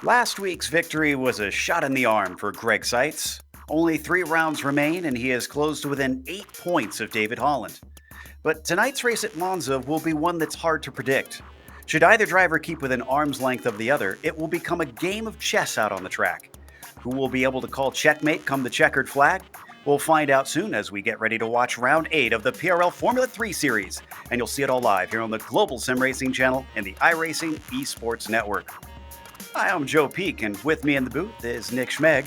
Last week's victory was a shot in the arm for Greg Seitz. Only 3 rounds remain, and he has closed to within 8 points of David Holland. But tonight's race at Monza will be one that's hard to predict. Should either driver keep within arm's length of the other, it will become a game of chess out on the track. Who will be able to call checkmate come the checkered flag? We'll find out soon as we get ready to watch round 8 of the PRL Formula 3 series, and you'll see it all live here on the Global Sim Racing channel and the iRacing Esports Network. Hi, I'm Joe Peak, and with me in the booth is Nick Schmeg.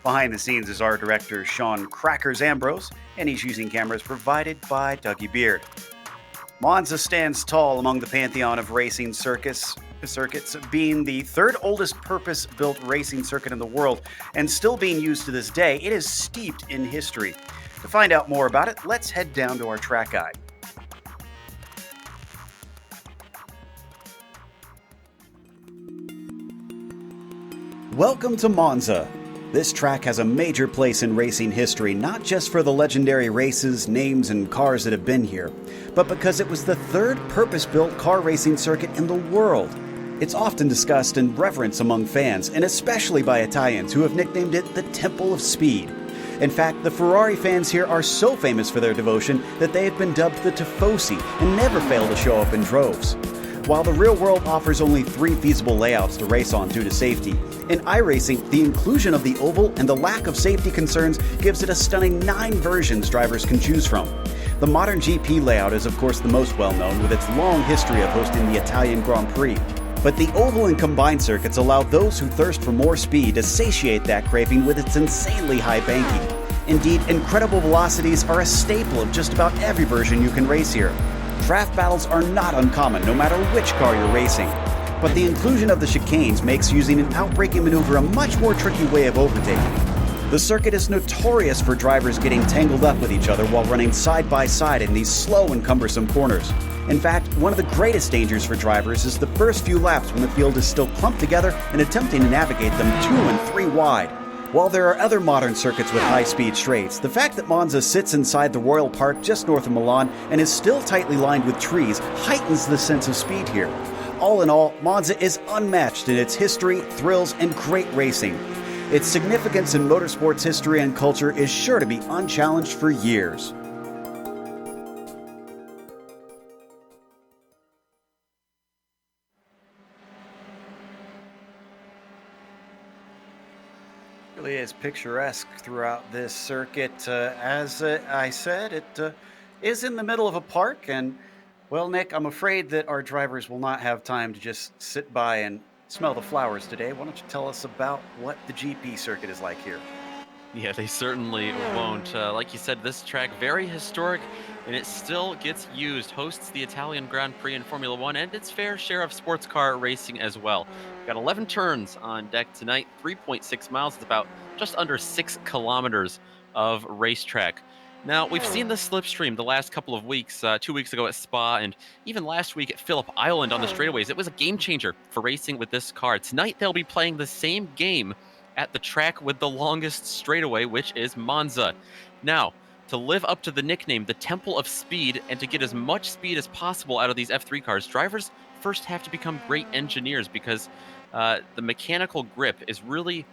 Behind the scenes is our director, Sean Crackers Ambrose, and he's using cameras provided by Dougie Beard. Monza stands tall among the pantheon of racing circuits, being the third oldest purpose-built racing circuit in the world and still being used to this day. It is steeped in history. To find out more about it, let's head down to our track guide. Welcome to Monza. This track has a major place in racing history, not just for the legendary races, names, and cars that have been here, but because it was the third purpose-built car racing circuit in the world. It's often discussed and reverenced among fans, and especially by Italians who have nicknamed it the Temple of Speed. In fact, the Ferrari fans here are so famous for their devotion that they have been dubbed the Tifosi and never fail to show up in droves. While the real world offers only 3 feasible layouts to race on due to safety, in iRacing, the inclusion of the oval and the lack of safety concerns gives it a stunning 9 versions drivers can choose from. The modern GP layout is of course the most well-known, with its long history of hosting the Italian Grand Prix. But the oval and combined circuits allow those who thirst for more speed to satiate that craving with its insanely high banking. Indeed, incredible velocities are a staple of just about every version you can race here. Draft battles are not uncommon, no matter which car you're racing. But the inclusion of the chicanes makes using an outbraking maneuver a much more tricky way of overtaking. The circuit is notorious for drivers getting tangled up with each other while running side by side in these slow and cumbersome corners. In fact, one of the greatest dangers for drivers is the first few laps when the field is still clumped together and attempting to navigate them 2 and 3 wide. While there are other modern circuits with high-speed straights, the fact that Monza sits inside the Royal Park just north of Milan and is still tightly lined with trees heightens the sense of speed here. All in all, Monza is unmatched in its history, thrills, and great racing. Its significance in motorsports history and culture is sure to be unchallenged for years. Really is picturesque throughout this circuit. As I said, it is in the middle of a park, and well, Nick, I'm afraid that our drivers will not have time to just sit by and smell the flowers today. Why don't you tell us about what the GP circuit is like here? Yeah, they certainly won't. Like you said, this track, very historic, and it still gets used, hosts the Italian Grand Prix in Formula One, and its fair share of sports car racing as well. Got 11 turns on deck tonight, 3.6 miles. It's about just under 6 kilometers of racetrack. Now, we've seen the slipstream the last couple of weeks, 2 weeks ago at Spa, and even last week at Phillip Island on the straightaways. It was a game changer for racing with this car. Tonight, they'll be playing the same game at the track with the longest straightaway, which is Monza. Now, to live up to the nickname, the Temple of Speed, and to get as much speed as possible out of these F3 cars, drivers first have to become great engineers, because the mechanical grip is really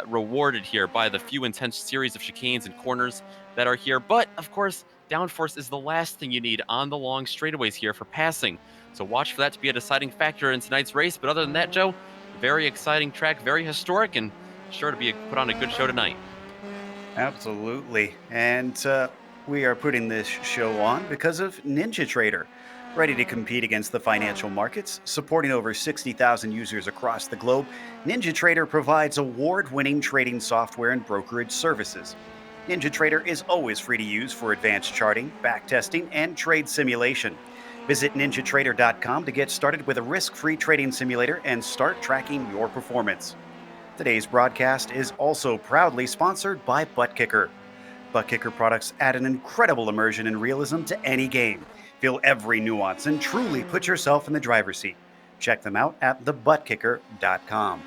rewarded here by the few intense series of chicanes and corners that are here. But, of course, downforce is the last thing you need on the long straightaways here for passing. So watch for that to be a deciding factor in tonight's race. But other than that, Joe, very exciting track, very historic, and sure to put on a good show tonight. Absolutely. And we are putting this show on because of NinjaTrader. Ready to compete against the financial markets, supporting over 60,000 users across the globe, NinjaTrader provides award-winning trading software and brokerage services. NinjaTrader is always free to use for advanced charting, backtesting, and trade simulation. Visit ninjatrader.com to get started with a risk-free trading simulator and start tracking your performance. Today's broadcast is also proudly sponsored by ButtKicker. ButtKicker products add an incredible immersion and realism to any game. Feel every nuance and truly put yourself in the driver's seat. Check them out at thebuttkicker.com.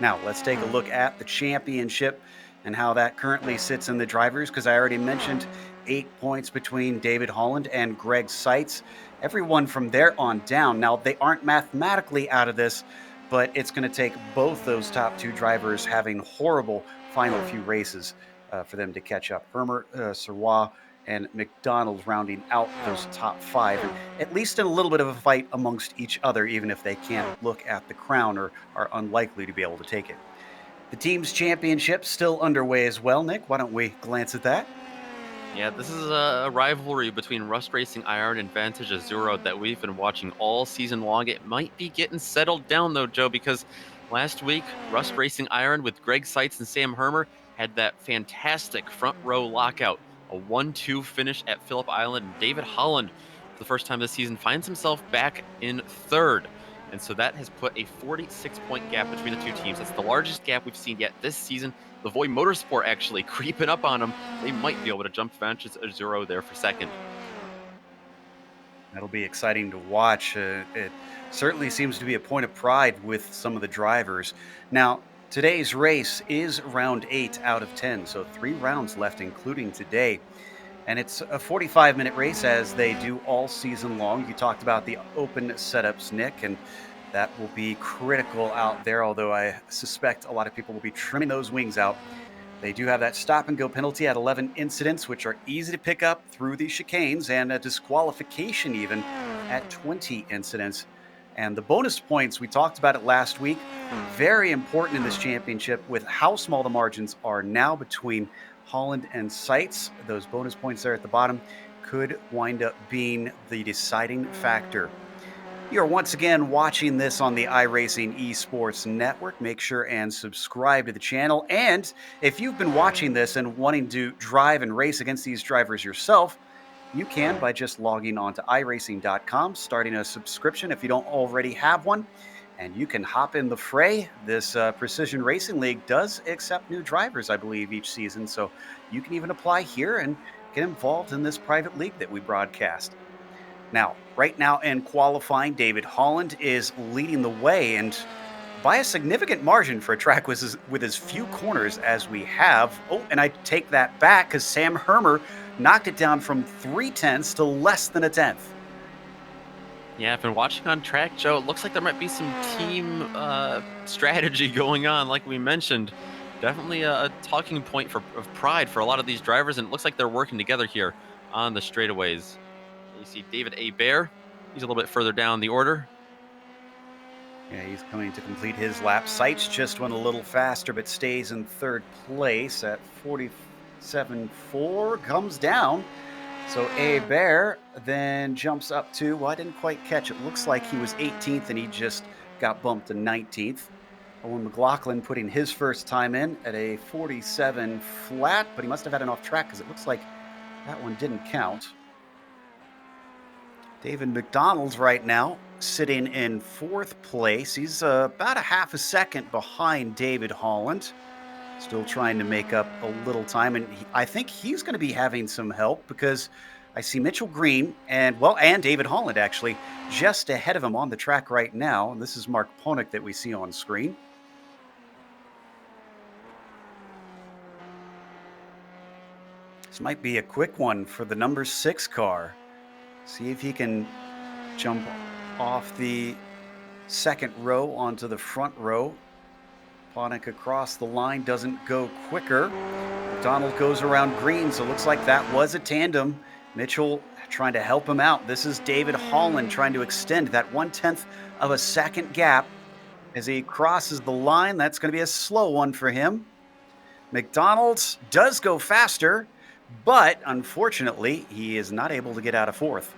Now, let's take a look at the championship and how that currently sits in the drivers, because I already mentioned 8 points between David Holland and Greg Seitz. Everyone from there on down, now they aren't mathematically out of this, but it's going to take both those top two drivers having horrible final few races for them to catch up. Hermer, Serrois, and McDonald rounding out those top five, and at least in a little bit of a fight amongst each other, even if they can't look at the crown or are unlikely to be able to take it. The team's championship still underway as well, Nick. Why don't we glance at that? Yeah, this is a rivalry between Rust Racing Iron and Vantage Azuro that we've been watching all season long. It might be getting settled down though, Joe, because last week Rust Racing Iron with Greg Seitz and Sam Hermer had that fantastic front row lockout, a 1-2 finish at Phillip Island, and David Holland, for the first time this season, finds himself back in third. And so that has put a 46-point gap between the two teams. That's the largest gap we've seen yet this season. Lavoie Motorsport actually creeping up on them. They might be able to jump Vantage Azuro there for second. That'll be exciting to watch. It certainly seems to be a point of pride with some of the drivers. Now, today's race is round 8 out of 10, so 3 rounds left, including today. And it's a 45-minute race, as they do all season long. You talked about the open setups, Nick, and that will be critical out there, although I suspect a lot of people will be trimming those wings out. They do have that stop and go penalty at 11 incidents, which are easy to pick up through the chicanes, and a disqualification even at 20 incidents. And the bonus points, we talked about it last week, very important in this championship with how small the margins are now between Holland and Seitz. Those bonus points there at the bottom could wind up being the deciding factor. You're once again watching this on the iRacing Esports Network. Make sure and subscribe to the channel. And if you've been watching this and wanting to drive and race against these drivers yourself, you can by just logging on to iRacing.com, starting a subscription if you don't already have one, and you can hop in the fray. This Precision Racing League does accept new drivers, I believe, each season. So you can even apply here and get involved in this private league that we broadcast. Now, right now in qualifying, David Holland is leading the way, and by a significant margin for a track with as few corners as we have. Oh, and I take that back because Sam Hermer knocked it down from 3/10 to less than a tenth. Yeah, I've been watching on track, Joe. It looks like there might be some team strategy going on, like we mentioned. Definitely a talking point of pride for a lot of these drivers, and it looks like they're working together here on the straightaways. You see David A. Bear. He's a little bit further down the order. Yeah, he's coming to complete his lap. Seitz just went a little faster, but stays in third place at 47.4. Comes down. So A. Bear then jumps up to, well, I didn't quite catch it. Looks like he was 18th and he just got bumped to 19th. Owen McLaughlin putting his first time in at a 47 flat, but he must have had an off track because it looks like that one didn't count. David McDonald's right now sitting in fourth place. He's about a half a second behind David Holland. Still trying to make up a little time. And I think he's going to be having some help because I see Mitchell Green and David Holland actually just ahead of him on the track right now. And this is Mark Ponick that we see on screen. This might be a quick one for the number 6 car. See if he can jump off the second row onto the front row. Ponick across the line doesn't go quicker. Donald goes around Green, so it looks like that was a tandem. Mitchell trying to help him out. This is David Holland trying to extend that 1/10 of a second gap as he crosses the line. That's going to be a slow one for him. McDonald's does go faster, but unfortunately, he is not able to get out of fourth.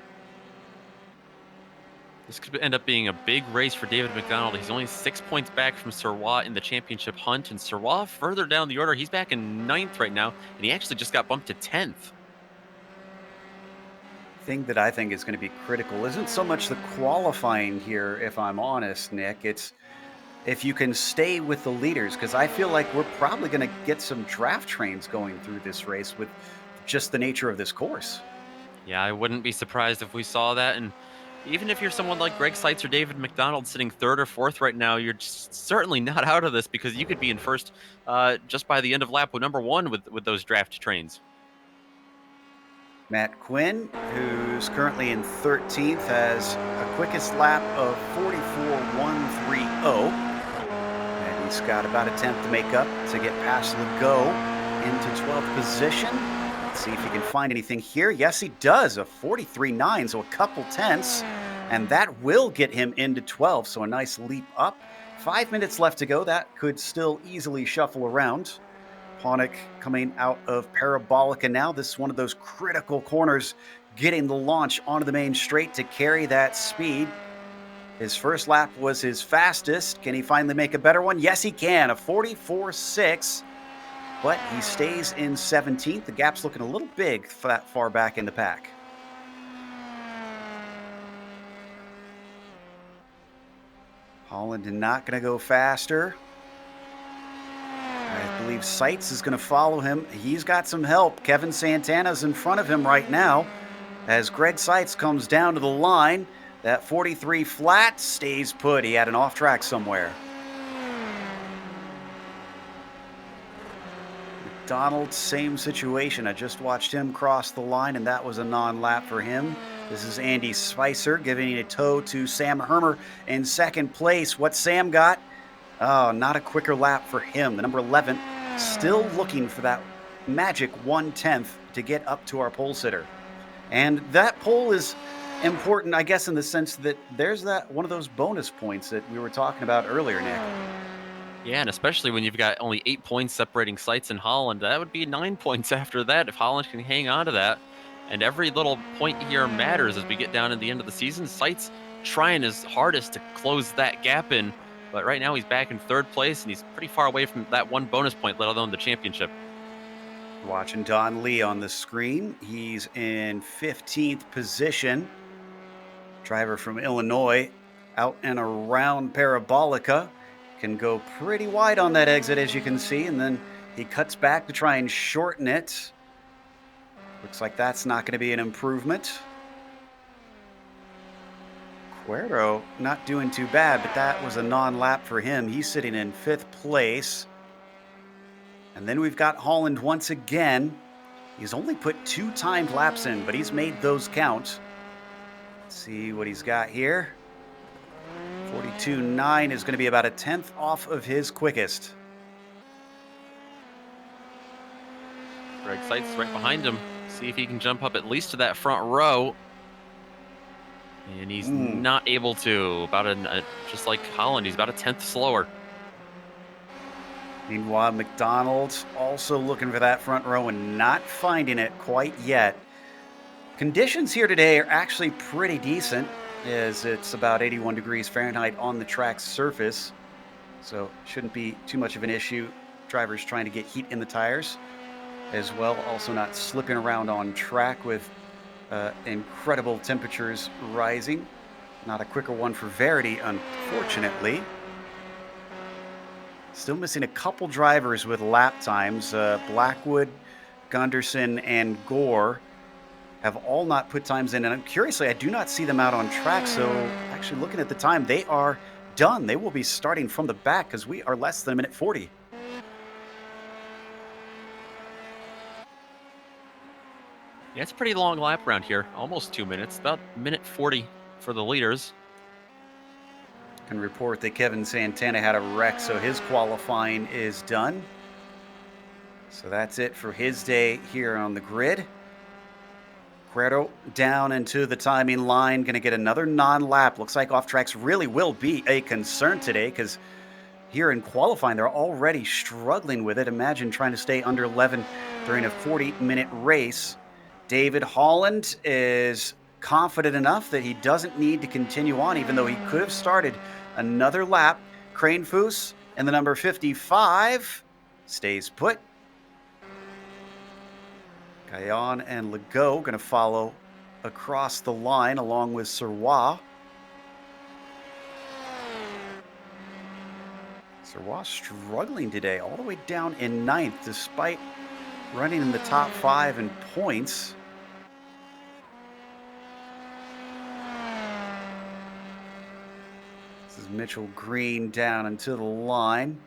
This could end up being a big race for David McDonald. He's only 6 points back from Serrois in the championship hunt, and Serrois further down the order. He's back in 9th right now, and he actually just got bumped to 10th. Thing that I think is going to be critical isn't so much the qualifying here, if I'm honest, Nick. It's if you can stay with the leaders, because I feel like we're probably going to get some draft trains going through this race with just the nature of this course. Yeah, I wouldn't be surprised if we saw that. And even if you're someone like Greg Seitz or David McDonald sitting 3rd or 4th right now, you're certainly not out of this because you could be in first just by the end of lap number 1 with those draft trains. Matt Quinn, who's currently in 13th, has a quickest lap of 44.130. And he's got about a tenth to make up to get past Legault into 12th position. Let's see if he can find anything here. Yes, he does. A 43.9, so a couple tenths. And that will get him into 12th, so a nice leap up. 5 minutes left to go. That could still easily shuffle around. Ponick coming out of Parabolica now. This is one of those critical corners, getting the launch onto the main straight to carry that speed. His first lap was his fastest. Can he finally make a better one? Yes, he can. A 44.6, but he stays in 17th. The gap's looking a little big that far back in the pack. Holland not going to go faster. I believe Seitz is going to follow him. He's got some help. Kevin Santana's in front of him right now as Greg Seitz comes down to the line. That 43 flat stays put. He had an off track somewhere. McDonald, same situation. I just watched him cross the line, and that was a non-lap for him. This is Andy Spicer giving a tow to Sam Hermer in second place. What Sam got? Oh, not a quicker lap for him. The number 11 still looking for that magic 1/10 to get up to our pole sitter. And that pole is important, I guess, in the sense that there's that one of those bonus points that we were talking about earlier, Nick. Yeah, and especially when you've got only 8 points separating Seitz and Holland, that would be 9 points after that if Holland can hang on to that. And every little point here matters as we get down to the end of the season. Seitz trying his hardest to close that gap in, but right now he's back in third place and he's pretty far away from that one bonus point, let alone the championship. Watching Don Lee on the screen. He's in 15th position. Driver from Illinois out and around Parabolica. Can go pretty wide on that exit, as you can see, and then he cuts back to try and shorten it. Looks like that's not going to be an improvement. Cuero not doing too bad, but that was a non-lap for him. He's sitting in 5th place. And then we've got Holland once again. He's only put 2 timed laps in, but he's made those count. Let's see what he's got here. 42.9 is going to be about a tenth off of his quickest. Greg Seitz right behind him. See if he can jump up at least to that front row. And he's not able to. Just like Holland, he's about a tenth slower. Meanwhile, McDonald's also looking for that front row and not finding it quite yet. Conditions here today are actually pretty decent, as it's about 81 degrees Fahrenheit on the track's surface. So shouldn't be too much of an issue. Drivers trying to get heat in the tires as well. Also not slipping around on track with incredible temperatures rising. Not a quicker one for Verity, unfortunately. Still missing a couple drivers with lap times. Blackwood, Gunderson, and Gore have all not put times in. And curiously, I do not see them out on track. So actually looking at the time, they are done. They will be starting from the back because we are less than a minute 40. Yeah, it's a pretty long lap around here. Almost 2 minutes. About minute 40 for the leaders. Can report that Kevin Santana had a wreck, so his qualifying is done. So that's it for his day here on the grid. Cuero down into the timing line, going to get another non-lap. Looks like off-tracks really will be a concern today because here in qualifying, they're already struggling with it. Imagine trying to stay under 11 during a 40-minute race. David Holland is confident enough that he doesn't need to continue on, even though he could have started another lap. Kranefuss and the number 55 stays put. Gaillon and Legault going to follow across the line along with Serrois. Serrois struggling today, all the way down in 9th, despite running in the top 5 in points. This is Mitchell Green down into the line.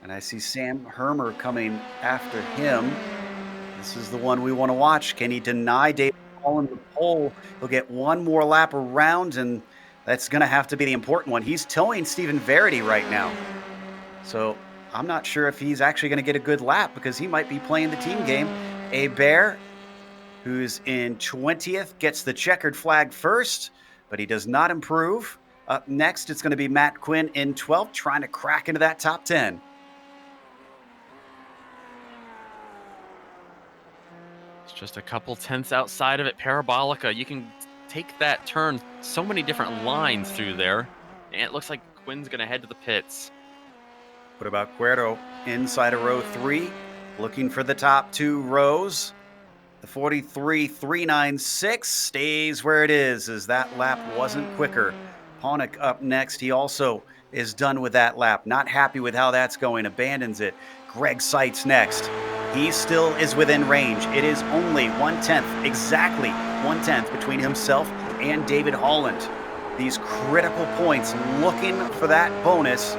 And I see Sam Hermer coming after him. The This is the one we want to watch. Can he deny David Holland the pole? He'll get one more lap around, and that's going to have to be the important one. He's towing Stephen Verity right now. So I'm not sure if he's actually going to get a good lap because he might be playing the team game. Hebert, who's in 20th, gets the checkered flag first, but he does not improve. Up next, it's going to be Matt Quinn in 12th, trying to crack into that top 10. It's just a couple tenths outside of it. Parabolica, you can take that turn so many different lines through there. And it looks like Quinn's going to head to the pits. What about Cuero inside of row 3, looking for the top 2 rows? The 43.396 stays where it is, as that lap wasn't quicker. Ponick up next. He also is done with that lap. Not happy with how that's going. Abandons it. Greg Seitz next. He still is within range. It is only 1/10, exactly 1/10 between himself and David Holland. These critical points, looking for that bonus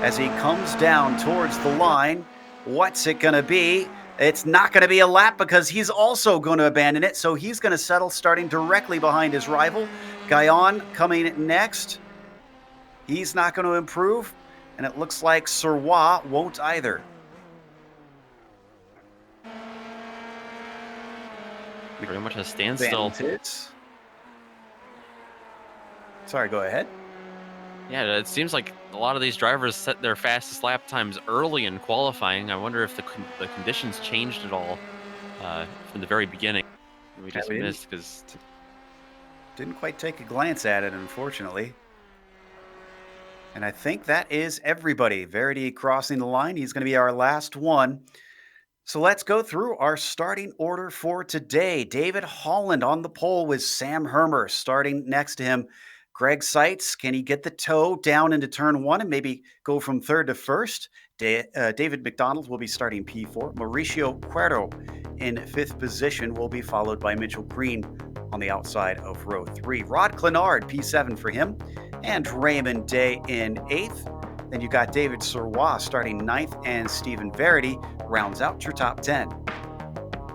as he comes down towards the line. What's it going to be? It's not going to be a lap because he's also going to abandon it. So he's going to settle starting directly behind his rival. Gaillon coming next. He's not going to improve. And it looks like Serrois won't either. Very much a standstill. Sorry, go ahead. Yeah, it seems like a lot of these drivers set their fastest lap times early in qualifying. I wonder if the conditions changed at all from the very beginning. We just missed because didn't quite take a glance at it, unfortunately. And I think that is everybody. Verity crossing the line. He's going to be our last one. So let's go through our starting order for today. David Holland on the pole with Sam Hermer starting next to him. Greg Seitz, can he get the toe down into turn 1 and maybe go from 3rd to 1st? David McDonald will be starting P4. Mauricio Cuero in 5th position will be followed by Mitchell Green on the outside of row 3. Rod Clenard, P7 for him, and Raymond Day in 8th. Then you got David Serrois starting 9th, and Stephen Verity rounds out your top 10.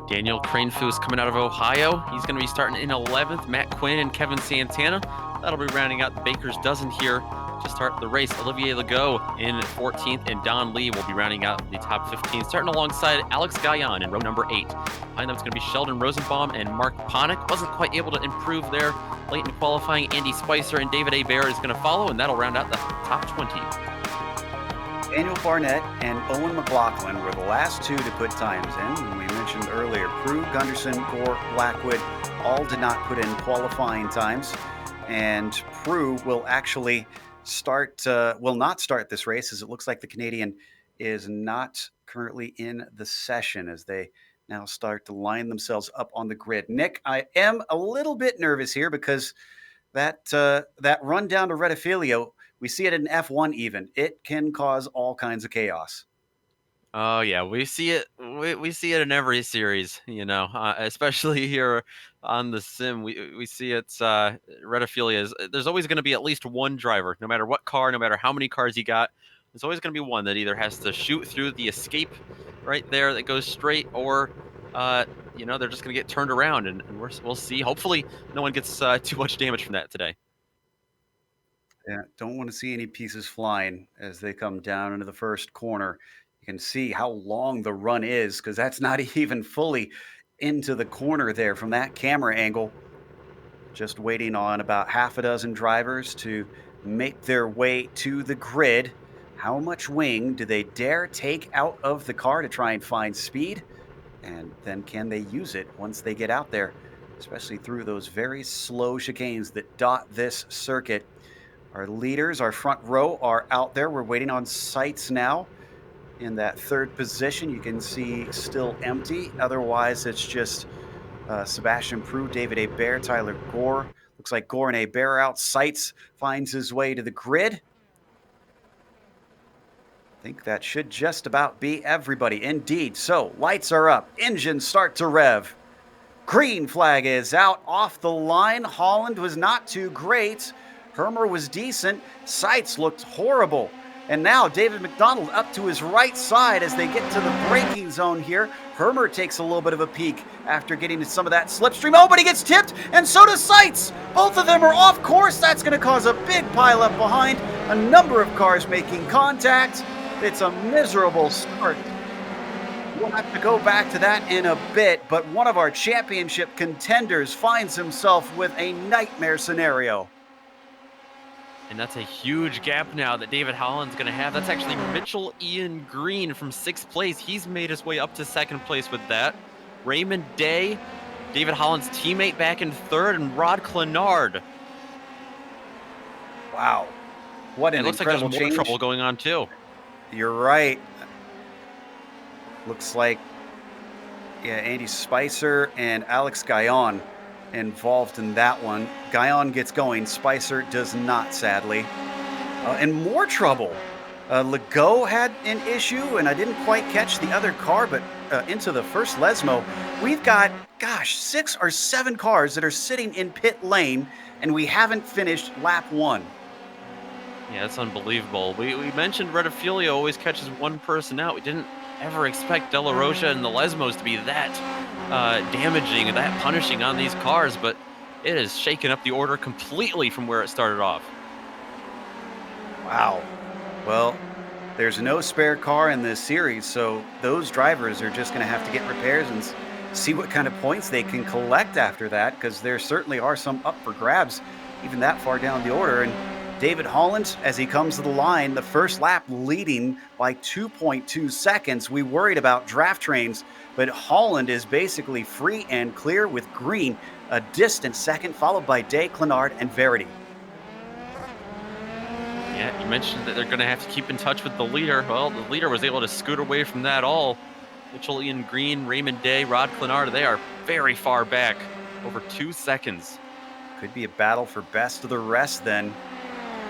Daniel Cranefoos coming out of Ohio. He's going to be starting in 11th. Matt Quinn and Kevin Santana. That'll be rounding out the Baker's dozen here to start the race. Olivier Legault in 14th, and Don Lee will be rounding out the top 15, starting alongside Alex Gaillon in row number 8. Behind them is going to be Sheldon Rosenbaum and Mark Ponick. Wasn't quite able to improve there late in qualifying. Andy Spicer and David Hebert is going to follow, and that'll round out the top 20. Daniel Barnett and Owen McLaughlin were the last 2 to put times in. And we mentioned earlier, Prue, Gunderson, Gore, Blackwood all did not put in qualifying times. And Prue will actually will not start this race, as it looks like the Canadian is not currently in the session as they now start to line themselves up on the grid. Nick, I am a little bit nervous here because that run down to Rettifilio, we see it in F1 even. It can cause all kinds of chaos. Oh yeah, we see it. We see it in every series, especially here on the sim. We see it. Retophilia is. There's always going to be at least one driver, no matter what car, no matter how many cars you got. There's always going to be one that either has to shoot through the escape right there that goes straight, or they're just going to get turned around, and we'll see. Hopefully, no one gets too much damage from that today. Yeah, don't want to see any pieces flying as they come down into the first corner. You can see how long the run is because that's not even fully into the corner there from that camera angle. Just waiting on about half a dozen drivers to make their way to the grid. How much wing do they dare take out of the car to try and find speed? And then can they use it once they get out there, especially through those very slow chicanes that dot this circuit? Our leaders, our front row, are out there. We're waiting on Seitz now in that 3rd position. You can see still empty. Otherwise, it's just Sebastian Prue, David Hebert, Tyler Gore. Looks like Gore and Hebert are out. Seitz finds his way to the grid. I think that should just about be everybody. Indeed. So, lights are up. Engines start to rev. Green flag is out off the line. Holland was not too great. Hermer was decent. Seitz looked horrible. And now David McDonald up to his right side as they get to the braking zone here. Hermer takes a little bit of a peek after getting to some of that slipstream. Oh, but he gets tipped, and so does Seitz. Both of them are off course. That's going to cause a big pileup behind. A number of cars making contact. It's a miserable start. We'll have to go back to that in a bit, but one of our championship contenders finds himself with a nightmare scenario. And that's a huge gap now that David Holland's going to have. That's actually Mitchell Ian Green from 6th place. He's made his way up to 2nd place with that. Raymond Day, David Holland's teammate, back in 3rd, and Rod Clenard. Wow. What an incredible change. It looks like there's more trouble going on, too. You're right. Looks like, yeah, Andy Spicer and Alex Gaillon involved in that one. Gaillon gets going. Spicer does not, sadly. And more trouble. Legault had an issue, and I didn't quite catch the other car, but into the first Lesmo, we've got, 6 or 7 cars that are sitting in pit lane, and we haven't finished lap 1. Yeah, that's unbelievable. We mentioned Rettifilio always catches one person out. We didn't ever expect De La Rocha and the Lesmos to be that damaging and that punishing on these cars, but it has shaken up the order completely from where it started off. Wow. Well, there's no spare car in this series, so those drivers are just going to have to get repairs and see what kind of points they can collect after that, because there certainly are some up for grabs even that far down the order. And David Holland, as he comes to the line, the first lap leading by 2.2 seconds. We worried about draft trains, but Holland is basically free and clear with Green a distant second, followed by Day, Clenard, and Verity. Yeah, you mentioned that they're going to have to keep in touch with the leader. Well, the leader was able to scoot away from that all. Mitchell Ian Green, Raymond Day, Rod Clenard, they are very far back, over 2 seconds. Could be a battle for best of the rest then.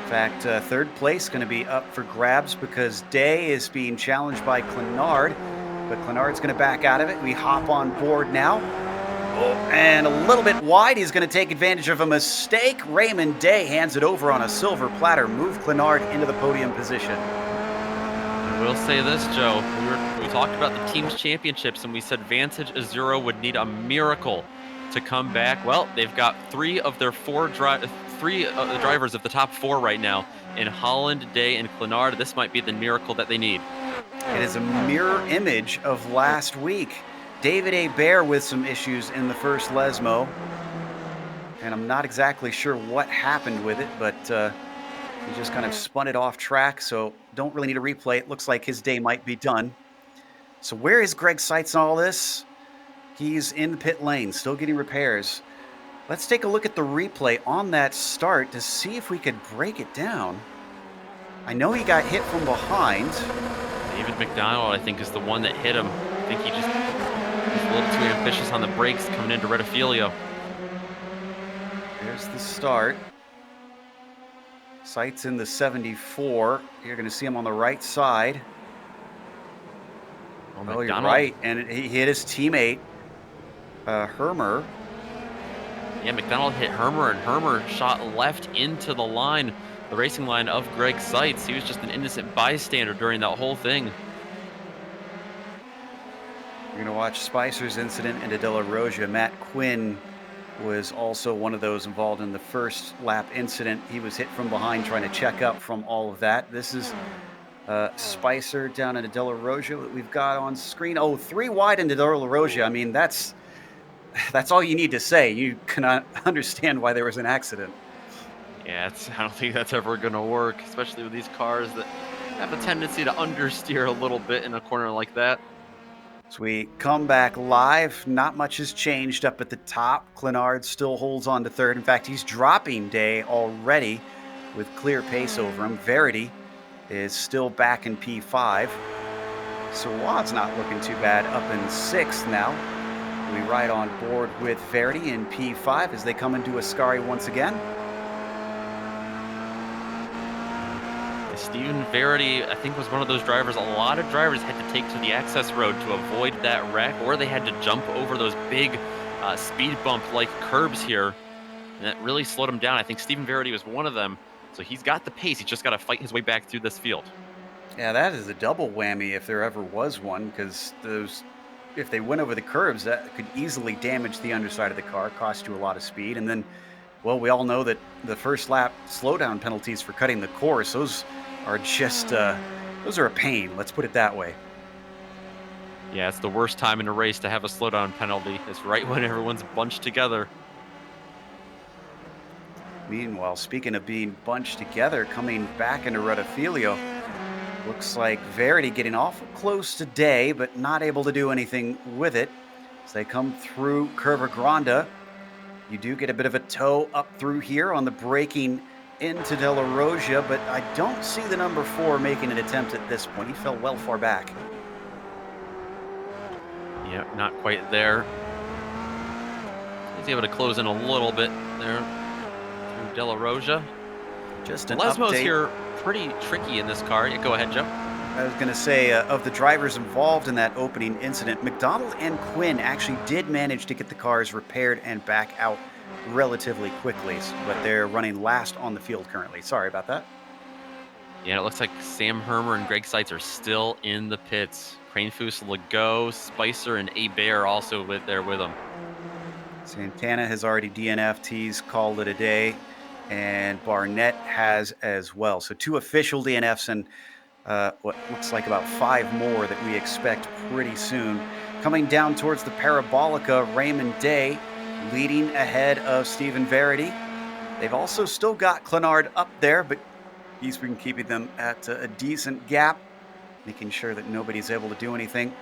In fact, 3rd place going to be up for grabs because Day is being challenged by Clenard, but Clenard's going to back out of it. We hop on board now. Oh, and a little bit wide. He's going to take advantage of a mistake. Raymond Day hands it over on a silver platter. Move Clenard into the podium position. I will say this, Joe. We talked about the team's championships, and we said Vantage Azuro would need a miracle to come back. Well, they've got 3 of their 4 the drivers of the top 4 right now in Holland, Day, and Clenard. This might be the miracle that they need. It is a mirror image of last week. David A. Bear with some issues in the first Lesmo, and I'm not exactly sure what happened with it, but he just kind of spun it off track, so don't really need a replay. It looks like his day might be done. So where is Greg Seitz in all this? He's in the pit lane, still getting repairs. Let's take a look at the replay on that start to see if we could break it down. I know he got hit from behind. David McDonald, I think, is the one that hit him. I think he just was a little too ambitious on the brakes coming into Rettifilio. There's the start. Seitz in the 74. You're going to see him on the right side. Oh, you're right. And he hit his teammate, Hermer. Yeah, McDonald hit Hermer, and Hermer shot left into the line, the racing line of Greg Seitz. He was just an innocent bystander during that whole thing. You're going to watch Spicer's incident into De La Rocha. Matt Quinn was also one of those involved in the first lap incident. He was hit from behind trying to check up from all of that. This is Spicer down into De La Rocha that we've got on screen. Oh, 3 wide into De La Rocha. I mean, that's all you need to say. You cannot understand why there was an accident. Yeah, I don't think that's ever going to work, especially with these cars that have a tendency to understeer a little bit in a corner like that. So we come back live. Not much has changed up at the top. Clenard still holds on to 3rd. In fact, he's dropping Day already with clear pace over him. Verity is still back in P5. Sawad's not looking too bad, up in 6th now. We ride on board with Verity in P5 as they come into Ascari once again. Stephen Verity, I think, was one of those drivers. A lot of drivers had to take to the access road to avoid that wreck, or they had to jump over those big speed bump-like curbs here, and that really slowed him down. I think Stephen Verity was one of them, so he's got the pace. He's just got to fight his way back through this field. Yeah, that is a double whammy if there ever was one, because if they went over the curbs, that could easily damage the underside of the car, cost you a lot of speed. And then, well, we all know that the first lap slowdown penalties for cutting the course, those are just, those are a pain. Let's put it that way. Yeah, it's the worst time in a race to have a slowdown penalty. It's right when everyone's bunched together. Meanwhile, speaking of being bunched together, coming back into Rettifilio, looks like Verity getting awful close today, but not able to do anything with it. As they come through Curva Grande, you do get a bit of a tow up through here on the braking into De La Roja, but I don't see the number 4 making an attempt at this point. He fell well far back. Yeah, not quite there. He's able to close in a little bit there through De La Roja. Just an Lesmo's update. here pretty tricky in this car. Yeah, go ahead, Joe. I was going to say, of the drivers involved in that opening incident, McDonald and Quinn actually did manage to get the cars repaired and back out relatively quickly, but they're running last on the field currently. Sorry about that. Yeah, it looks like Sam Hermer and Greg Seitz are still in the pits. Cranefus, Legault, Spicer, and Hebert also there with them. Santana has already DNF'd. He's called it a day, and Barnett has as well. So 2 official DNFs and what looks like about 5 more that we expect pretty soon. Coming down towards the Parabolica, Raymond Day leading ahead of Stephen Verity. They've also still got Clenard up there, but he's been keeping them at a decent gap, making sure that nobody's able to do anything.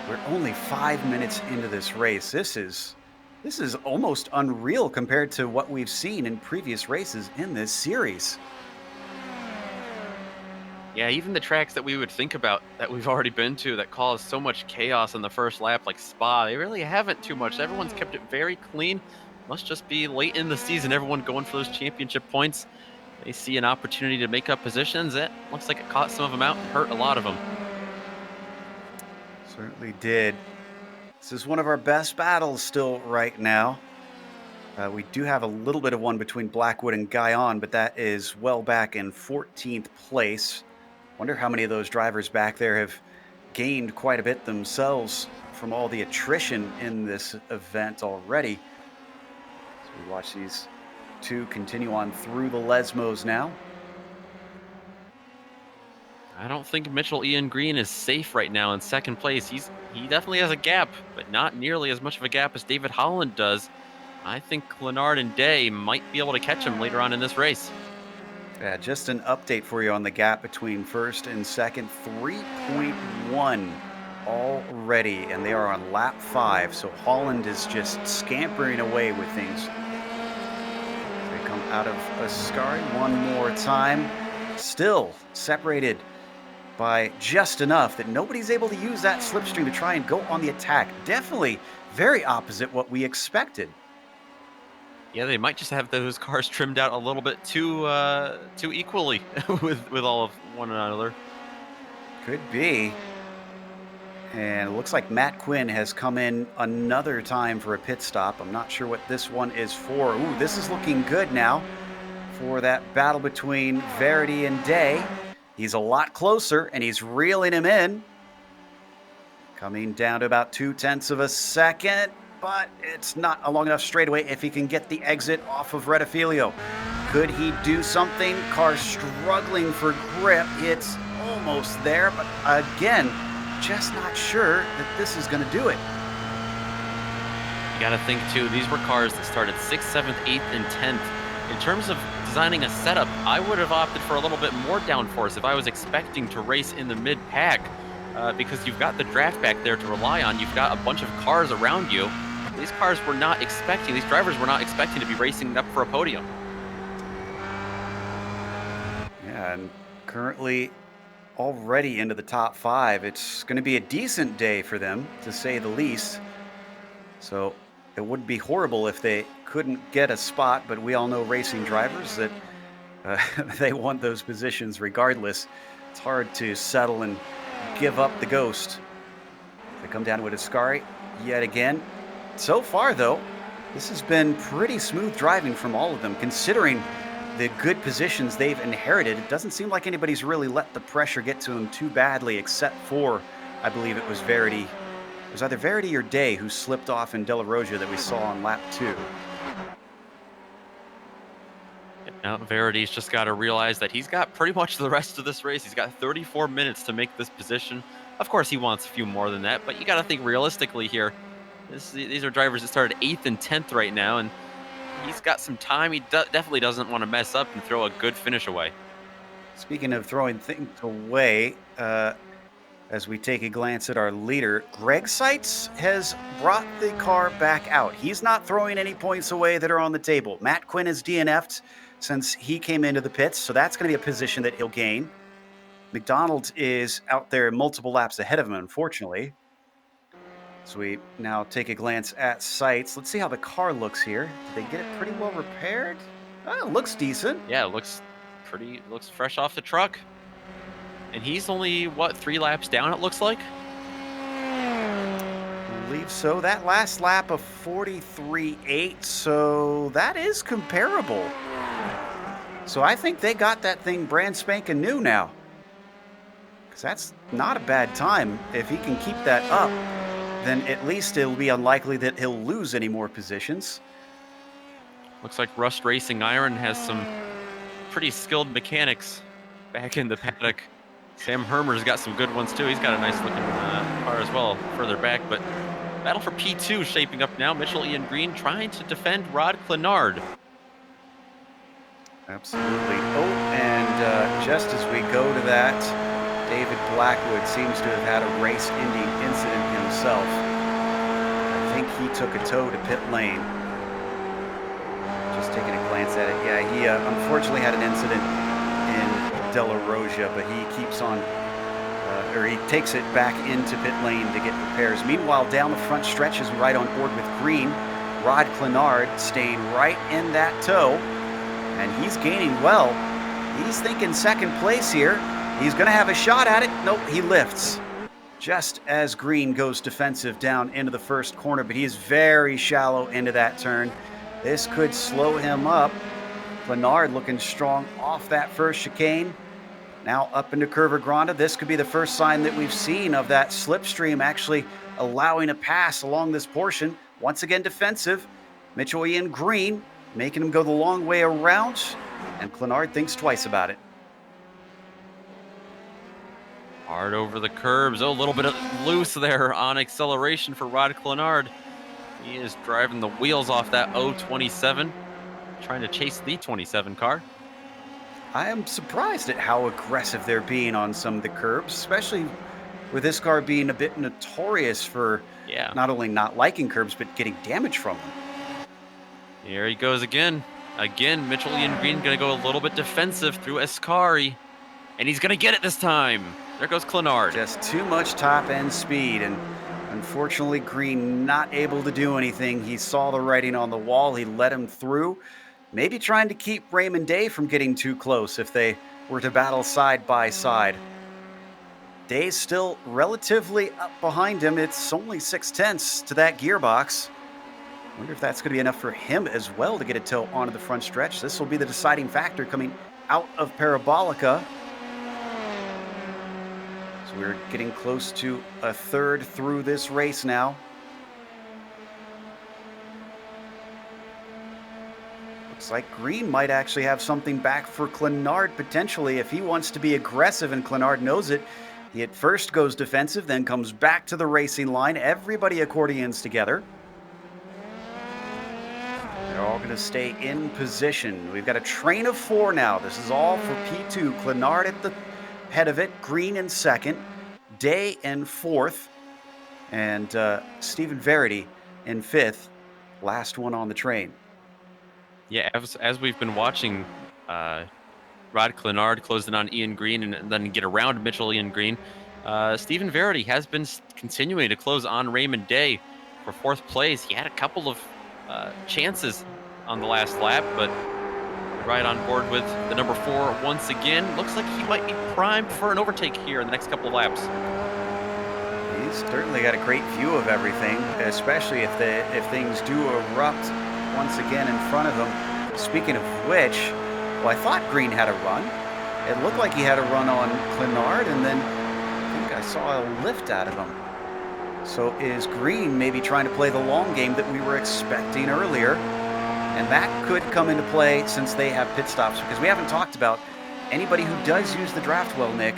We're only 5 minutes into this race. This is almost unreal compared to what we've seen in previous races in this series. Yeah, even the tracks that we would think about that we've already been to that cause so much chaos in the first lap, like Spa, they really haven't too much. Everyone's kept it very clean. Must just be late in the season, everyone going for those championship points. They see an opportunity to make up positions. It looks like it caught some of them out and hurt a lot of them. Certainly did. This is one of our best battles still right now. We do have a little bit of one between Blackwood and Guyon, but that is well back in 14th place. Wonder how many of those drivers back there have gained quite a bit themselves from all the attrition in this event already. So we watch these 2 continue on through the Lesmos now. I don't think Mitchell Ian Green is safe right now in second place. He definitely has a gap, but not nearly as much of a gap as David Holland does. I think Clenard and Day might be able to catch him later on in this race. Yeah, just an update for you on the gap between first and second. 3.1 already, and they are on lap 5. So Holland is just scampering away with things. They come out of Ascari one more time. Still separated by just enough that nobody's able to use that slipstream to try and go on the attack. Definitely very opposite what we expected. Yeah, they might just have those cars trimmed out a little bit too equally with all of one another. Could be. And it looks like Matt Quinn has come in another time for a pit stop. I'm not sure what this one is for. Ooh, this is looking good now for that battle between Verity and Day. He's a lot closer, and he's reeling him in. Coming down to about 0.2 of a second, but it's not a long enough straightaway if he can get the exit off of Rettifilio. Could he do something? Car struggling for grip. It's almost there, but again, just not sure that this is going to do it. You got to think, too, these were cars that started 6th, 7th, 8th, and 10th. In terms of designing a setup, I would have opted for a little bit more downforce if I was expecting to race in the mid-pack, because you've got the draft back there to rely on. You've got a bunch of cars around you. These drivers were not expecting to be racing up for a podium. Yeah, and currently already into the top 5. It's going to be a decent day for them, to say the least. So it would be horrible if they couldn't get a spot, but we all know racing drivers that they want those positions regardless. It's hard to settle and give up the ghost. They come down with Ascari yet again. So far, though, this has been pretty smooth driving from all of them, considering the good positions they've inherited, it doesn't seem like anybody's really let the pressure get to them too badly, except for, I believe it was Verity. It was either Verity or Day who slipped off in De La Roja that we saw on lap 2. Now Verity's just got to realize that he's got pretty much the rest of this race. He's got 34 minutes to make this position. Of course, he wants a few more than that, but you got to think realistically here. These are drivers that started 8th and 10th right now, and he's got some time. He definitely doesn't want to mess up and throw a good finish away. Speaking of throwing things away, as we take a glance at our leader, Greg Seitz has brought the car back out. He's not throwing any points away that are on the table. Matt Quinn has DNF'd since he came into the pits, so that's going to be a position that he'll gain. McDonald is out there multiple laps ahead of him, unfortunately. So we now take a glance at Seitz. Let's see how the car looks here. Did they get it pretty well repaired? Oh, it looks decent. Yeah, it looks fresh off the truck. And he's only, what, 3 laps down, it looks like? I believe so. That last lap of 43.8, so that is comparable. So I think they got that thing brand spanking new now. Because that's not a bad time. If he can keep that up, then at least it'll be unlikely that he'll lose any more positions. Looks like Rust Racing Iron has some pretty skilled mechanics back in the paddock. Sam Hermer's got some good ones too. He's got a nice looking car as well further back, but battle for P2 shaping up now. Mitchell Ian Green trying to defend Rod Clenard. Absolutely. Oh, and just as we go to that, David Blackwood seems to have had a race-ending incident himself. I think he took a tow to pit lane. Just taking a glance at it. Yeah, he unfortunately had an incident in De La Roja, but he keeps on, or he takes it back into pit lane to get repairs. Meanwhile, down the front stretch, as we ride on board with Green, Rod Clenard staying right in that tow, and he's gaining well. He's thinking second place here. He's going to have a shot at it. Nope, he lifts just as Green goes defensive down into the first corner, but he is very shallow into that turn. This could slow him up. Clenard looking strong off that first chicane. Now up into Curva Grande. This could be the first sign that we've seen of that slipstream actually allowing a pass along this portion. Once again defensive. Mitchell Ian Green making him go the long way around, and Clenard thinks twice about it. Hard over the curbs. Oh, a little bit loose there on acceleration for Rod Clenard. He is driving the wheels off that 027, trying to chase the 27 car. I am surprised at how aggressive they're being on some of the curbs, especially with this car being a bit notorious for not only not liking curbs, but getting damage from them. Here he goes again. Again, Mitchell Ian Green going to go a little bit defensive through Ascari, and he's going to get it this time. There goes Clenard. Just too much top-end speed, and unfortunately, Green not able to do anything. He saw the writing on the wall. He let him through, maybe trying to keep Raymond Day from getting too close if they were to battle side by side. Day's still relatively up behind him. It's only 0.6 to that gearbox. Wonder if that's going to be enough for him as well to get a tow onto the front stretch. This will be the deciding factor coming out of Parabolica. So we're getting close to a third through this race now. Looks like Green might actually have something back for Clenard potentially if he wants to be aggressive, and Clenard knows it. He at first goes defensive, then comes back to the racing line. Everybody accordions together. They're all going to stay in position. We've got a train of 4 now. This is all for P2. Clenard at the head of it, Green in second, Day in fourth, and Stephen Verity in fifth. Last one on the train. Yeah, as we've been watching Rod Clenard close in on Ian Green and then get around Mitchell Ian Green, Stephen Verity has been continuing to close on Raymond Day for fourth place. He had a couple of chances on the last lap, but right on board with the number 4 once again. Looks like he might be primed for an overtake here in the next couple of laps. He's certainly got a great view of everything, especially if things do erupt once again in front of him. Speaking of which, Well, I thought Green had a run. It looked like he had a run on Clenard, and then I think I saw a lift out of him. So is Green maybe trying to play the long game that we were expecting earlier? And that could come into play since they have pit stops, because we haven't talked about anybody who does use the draft well, Nick.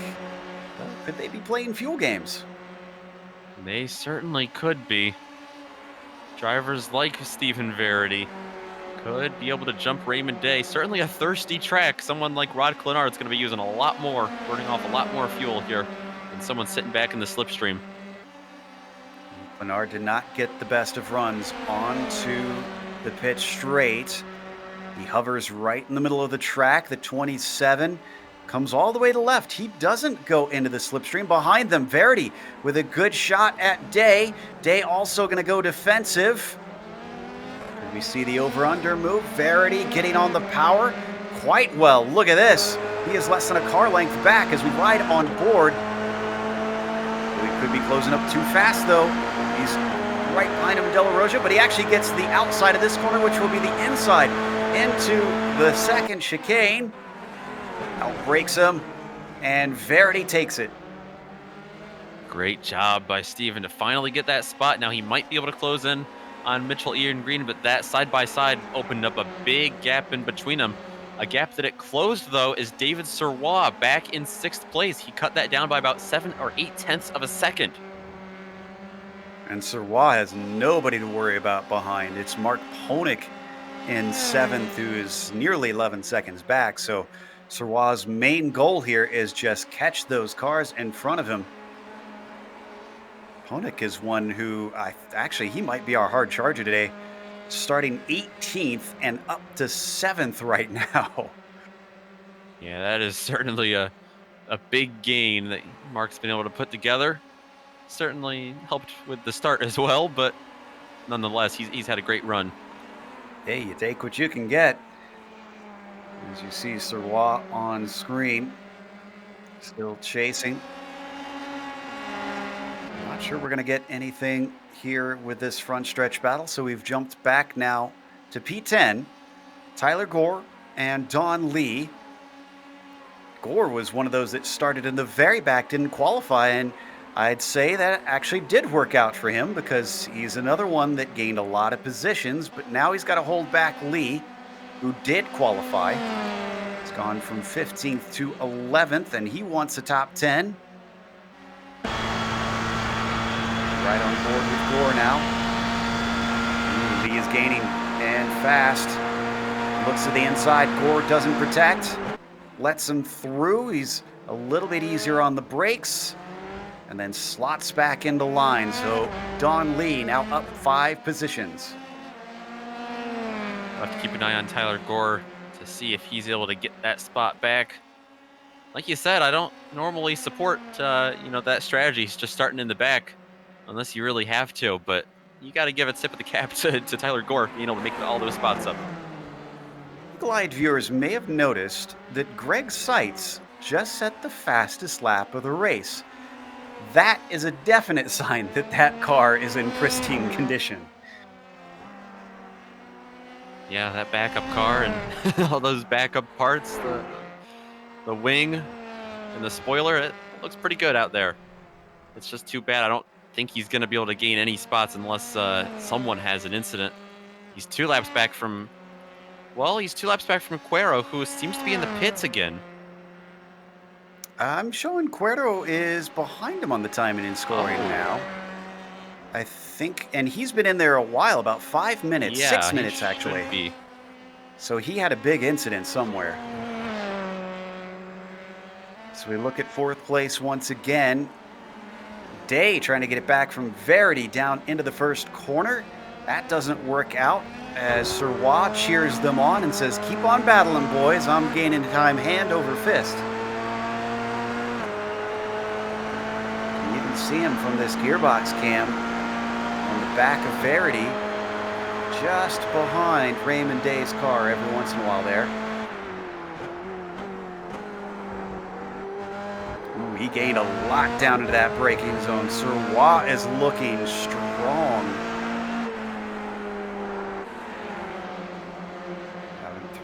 Could they be playing fuel games? They certainly could be. Drivers like Stephen Verity could be able to jump Raymond Day. Certainly a thirsty track. Someone like Rod Clenard is going to be using a lot more, burning off a lot more fuel here than someone sitting back in the slipstream. Clenard did not get the best of runs onto the pit straight. He hovers right in the middle of the track. The 27 comes all the way to left. He doesn't go into the slipstream. Behind them, Verity with a good shot at Day. Day also going to go defensive. We see the over-under move. Verity getting on the power quite well. Look at this. He is less than a car length back as we ride on board. We could be closing up too fast, though. He's right behind him, De La Rosa, but he actually gets the outside of this corner, which will be the inside into the second chicane. Outbrakes him, and Verity takes it. Great job by Steven to finally get that spot. Now he might be able to close in on Mitchell Ian Green, but that side-by-side opened up a big gap in between them. A gap that it closed, though, is David Serrois back in 6th place. He cut that down by about 7 or 8 tenths of a second. And Serrois has nobody to worry about behind. It's Mark Ponick in 7th, who is nearly 11 seconds back. So Serrois' main goal here is just catch those cars in front of him. Ponick is one who actually he might be our hard charger today, starting 18th and up to 7th right now. Yeah, that is certainly a big gain that Mark's been able to put together. Certainly helped with the start as well, but nonetheless, he's had a great run. Hey, you take what you can get. As you see Serrois on screen, still chasing. Not sure we're going to get anything here with this front stretch battle, so we've jumped back now to P10. Tyler Gore and Don Lee. Gore was one of those that started in the very back, didn't qualify, and I'd say that actually did work out for him because he's another one that gained a lot of positions, but now he's got to hold back Lee, who did qualify. He's gone from 15th to 11th, and he wants a top 10. Right on board with Gore now. Lee is gaining and fast. Looks to the inside. Gore doesn't protect. Lets him through. He's a little bit easier on the brakes. And then slots back into line. So Don Lee now up 5 positions. We'll have to keep an eye on Tyler Gore to see if he's able to get that spot back. Like you said, I don't normally support that strategy. He's just starting in the back. Unless you really have to, but you got to give a tip of the cap to Tyler Gore, being able to make all those spots up. Glide viewers may have noticed that Greg Seitz just set the fastest lap of the race. That is a definite sign that that car is in pristine condition. Yeah, that backup car and all those backup parts, the wing and the spoiler, it looks pretty good out there. It's just too bad I don't think he's going to be able to gain any spots unless someone has an incident. He's 2 laps back from Cuero, who seems to be in the pits again. I'm showing Cuero is behind him on the timing and scoring now. I think, and he's been in there a while, about 5 minutes, yeah, 6 minutes actually. Be. So he had a big incident somewhere. So we look at 4th place once again. Day trying to get it back from Verity down into the first corner. That doesn't work out as Serrois cheers them on and says, "Keep on battling, boys. I'm gaining time hand over fist." You can even see him from this gearbox cam on the back of Verity, just behind Raymond Day's car every once in a while there. He gained a lot down into that braking zone. Serrois is looking strong.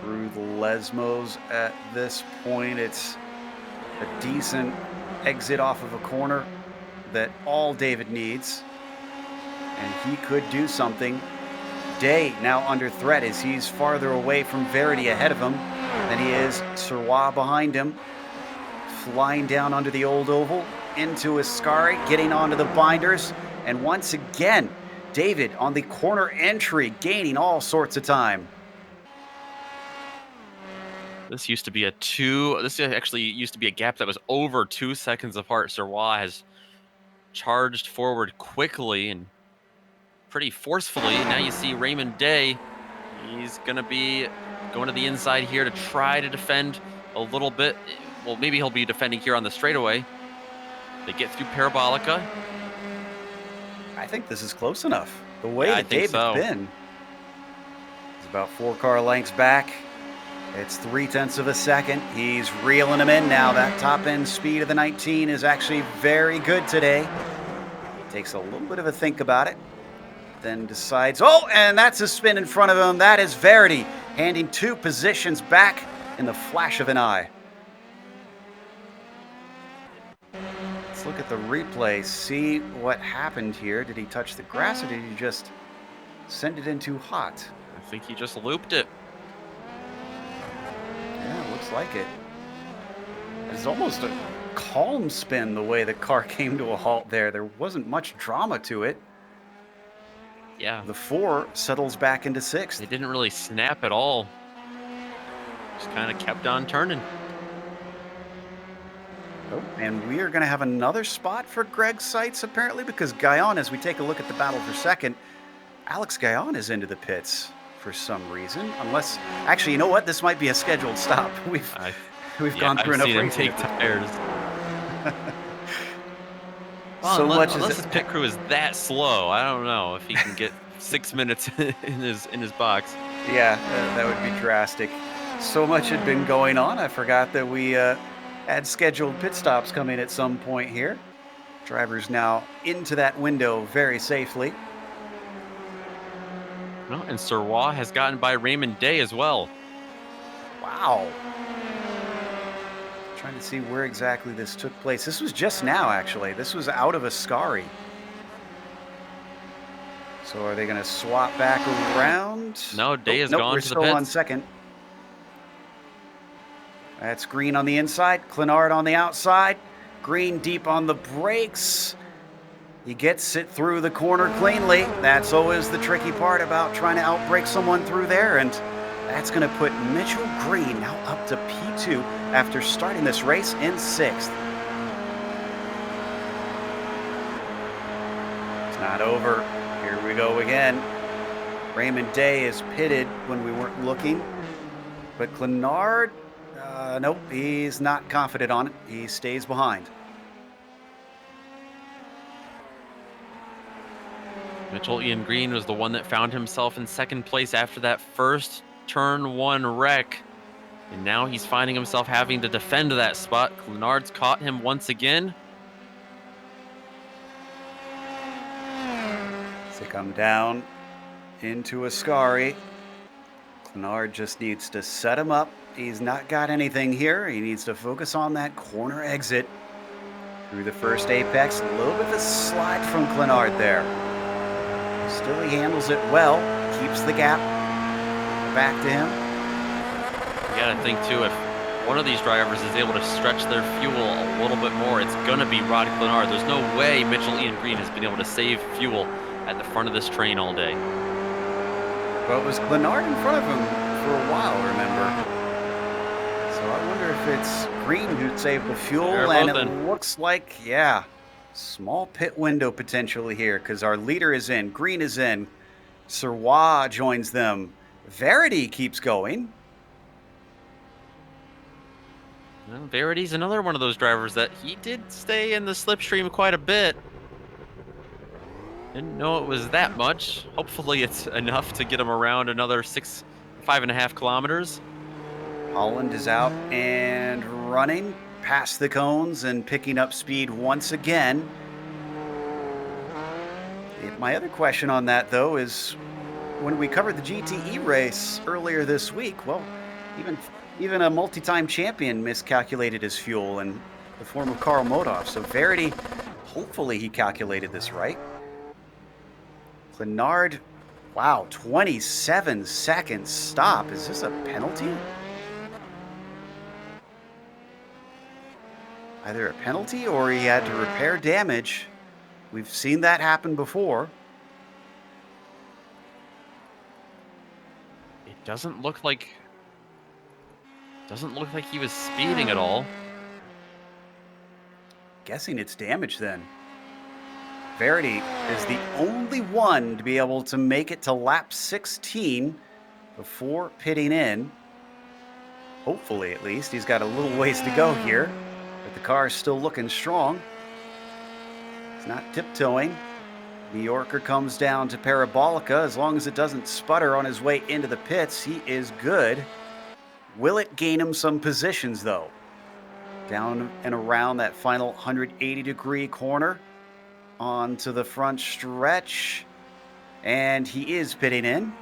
through the Lesmos at this point. It's a decent exit off of a corner that all David needs, and he could do something. Day now under threat as he's farther away from Verity ahead of him than he is Serrois behind him. Flying down under the old oval into Ascari, getting onto the binders, and once again, David on the corner entry, gaining all sorts of time. This used to be this actually used to be a gap that was over 2 seconds apart. Serrois has charged forward quickly and pretty forcefully. Now you see Raymond Day. He's going to be going to the inside here to try to defend a little bit. Well, maybe he'll be defending here on the straightaway. They get through Parabolica. I think this is close enough. The way Yeah, that David's been. He's about 4 car lengths back. It's 0.3 of a second. He's reeling him in now. That top end speed of the 19 is actually very good today. Takes a little bit of a think about it. Then decides, oh, and that's a spin in front of him. That is Verity, handing 2 positions back in the flash of an eye. Let's look at the replay, see what happened here. Did he touch the grass or did he just send it in too hot? I think he just looped it. Yeah, looks like it. It's almost a calm spin the way the car came to a halt there. There wasn't much drama to it. Yeah. The 4 settles back into 6th. It didn't really snap at all. Just kind of kept on turning. Oh, and we are going to have another spot for Greg Seitz, apparently, because Gaillon, as we take a look at the battle for second, Alex Gaillon is into the pits for some reason. Unless, actually, you know what? This might be a scheduled stop. We've gone through enough racing. Take tires. Well, So much unless his pit crew is that slow, I don't know if he can get 6 minutes in his box. Yeah, that would be drastic. So much had been going on. I forgot that we had scheduled pit stops coming at some point here. Drivers now into that window very safely. No, and Serrois has gotten by Raymond Day as well. Wow. Trying to see where exactly this took place. This was just now, actually. This was out of Ascari. So are they going to swap back around? No, Day has gone we're to the still pits. on second. That's Green on the inside, Clenard on the outside. Green deep on the brakes. He gets it through the corner cleanly. That's always the tricky part about trying to outbrake someone through there, and that's going to put Mitchell Green now up to P2 after starting this race in 6th. It's not over. Here we go again. Raymond Day is pitted when we weren't looking, but Clenard, nope, he's not confident on it. He stays behind. Mitchell Ian Green was the one that found himself in 2nd place after that first turn 1 wreck. And now he's finding himself having to defend that spot. Clenard's caught him once again. As they come down into Ascari, Clenard just needs to set him up. He's not got anything here. He needs to focus on that corner exit through the first apex. A little bit of a slide from Clenard there. Still, he handles it well, keeps the gap back to him. You gotta think too, if one of these drivers is able to stretch their fuel a little bit more, it's gonna be Rod Clenard. There's no way Mitchell Ian Green has been able to save fuel at the front of this train all day. But it was Clenard in front of him for a while, remember? So I wonder if it's Green who saved the fuel, and it looks like, yeah, small pit window potentially here, because our leader is in, Green is in, Serrois joins them, Verity keeps going. Well, Verity's another one of those drivers that he did stay in the slipstream quite a bit. Didn't know it was that much. Hopefully it's enough to get him around another 5.5 kilometers. Holland is out and running past the cones and picking up speed once again. My other question on that, though, is when we covered the GTE race earlier this week, well, Even even a multi-time champion miscalculated his fuel in the form of Karl Modov. So Verity, hopefully he calculated this right. Clenard, wow, 27 seconds stop. Is this a penalty? Either a penalty or he had to repair damage. We've seen that happen before. It doesn't look like he was speeding at all. Guessing it's damage then. Verity is the only one to be able to make it to lap 16 before pitting in. Hopefully, at least. He's got a little ways to go here, but the car is still looking strong. He's not tiptoeing. New Yorker comes down to Parabolica. As long as it doesn't sputter on his way into the pits, he is good. Will it gain him some positions, though? Down and around that final 180-degree corner onto the front stretch, and he is pitting in.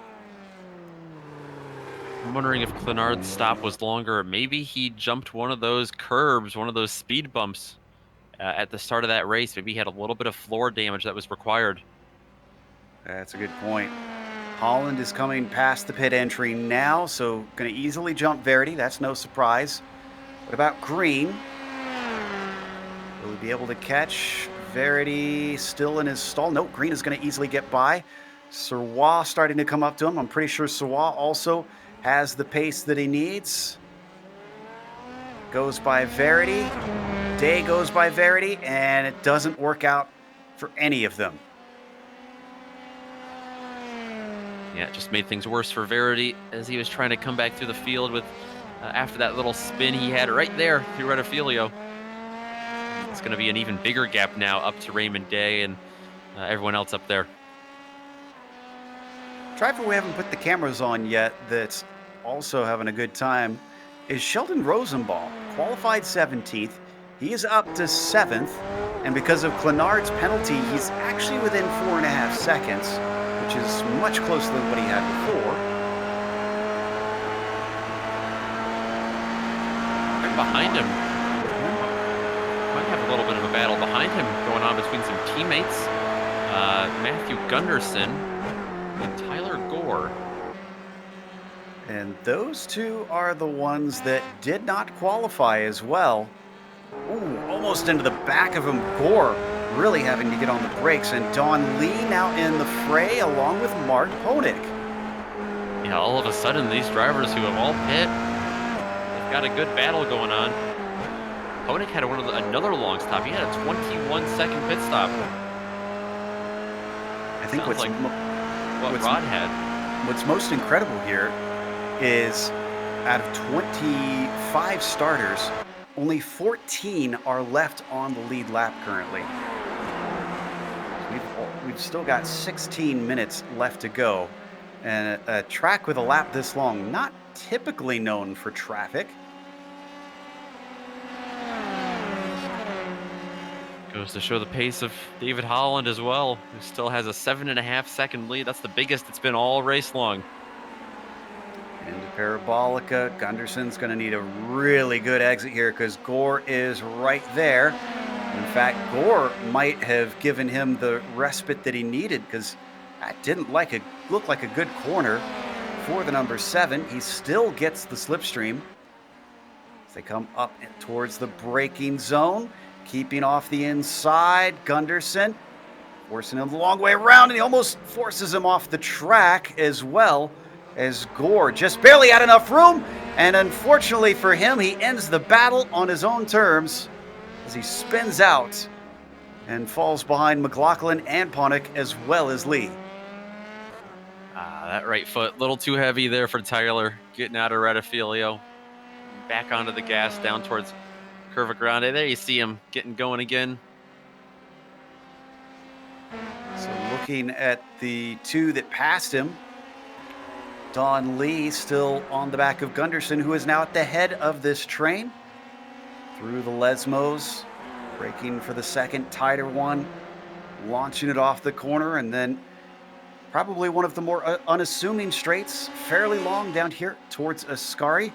I'm wondering if Clenard's stop was longer, or maybe he jumped one of those curbs, one of those speed bumps at the start of that race. Maybe he had a little bit of floor damage that was required. That's a good point. Holland is coming past the pit entry now, so going to easily jump Verity. That's no surprise. What about Green? Will he be able to catch Verity still in his stall? Nope, Green is going to easily get by. Serrois starting to come up to him. I'm pretty sure Serrois also has the pace that he needs. Goes by Verity. Day goes by Verity, and it doesn't work out for any of them. Yeah, it just made things worse for Verity as he was trying to come back through the field with after that little spin he had right there through Rettifilio. It's going to be an even bigger gap now up to Raymond Day and everyone else up there. Driver we haven't put the cameras on yet that's also having a good time is Sheldon Rosenbaum, qualified 17th. He is up to 7th, and because of Clenard's penalty, he's actually within 4.5 seconds, which is much closer than what he had before. Right behind him, might have a little bit of a battle behind him going on between some teammates. Matthew Gunderson and Tyler Gore. And those two are the ones that did not qualify as well. Ooh, almost into the back of him. Gore really having to get on the brakes. And Don Lee now in the fray along with Mark Honig. Yeah, all of a sudden these drivers who have all pit, they've got a good battle going on. Honig had another long stop. He had a 21-second pit stop. I think what Rod had. What's most incredible here is out of 25 starters, only 14 are left on the lead lap currently. We've still got 16 minutes left to go. And a track with a lap this long, not typically known for traffic. Goes to show the pace of David Holland as well, who still has a 7.5 second lead. That's the biggest it's been all race long. Into Parabolica. Gunderson's going to need a really good exit here because Gore is right there. In fact, Gore might have given him the respite that he needed because that didn't look like a good corner for the number 7. He still gets the slipstream as they come up towards the braking zone. Keeping off the inside, Gunderson forcing him the long way around, and he almost forces him off the track as well as Gore just barely had enough room, and unfortunately for him, he ends the battle on his own terms as he spins out and falls behind McLaughlin and Ponick as well as Lee. That right foot, a little too heavy there for Tyler, getting out of Rettifilio. Back onto the gas, down towards Curva Grande. There you see him getting going again. So looking at the two that passed him, Don Lee still on the back of Gunderson, who is now at the head of this train. Through the Lesmos, braking for the second tighter one, launching it off the corner, and then Probably one of the more unassuming straights, fairly long down here towards Ascari.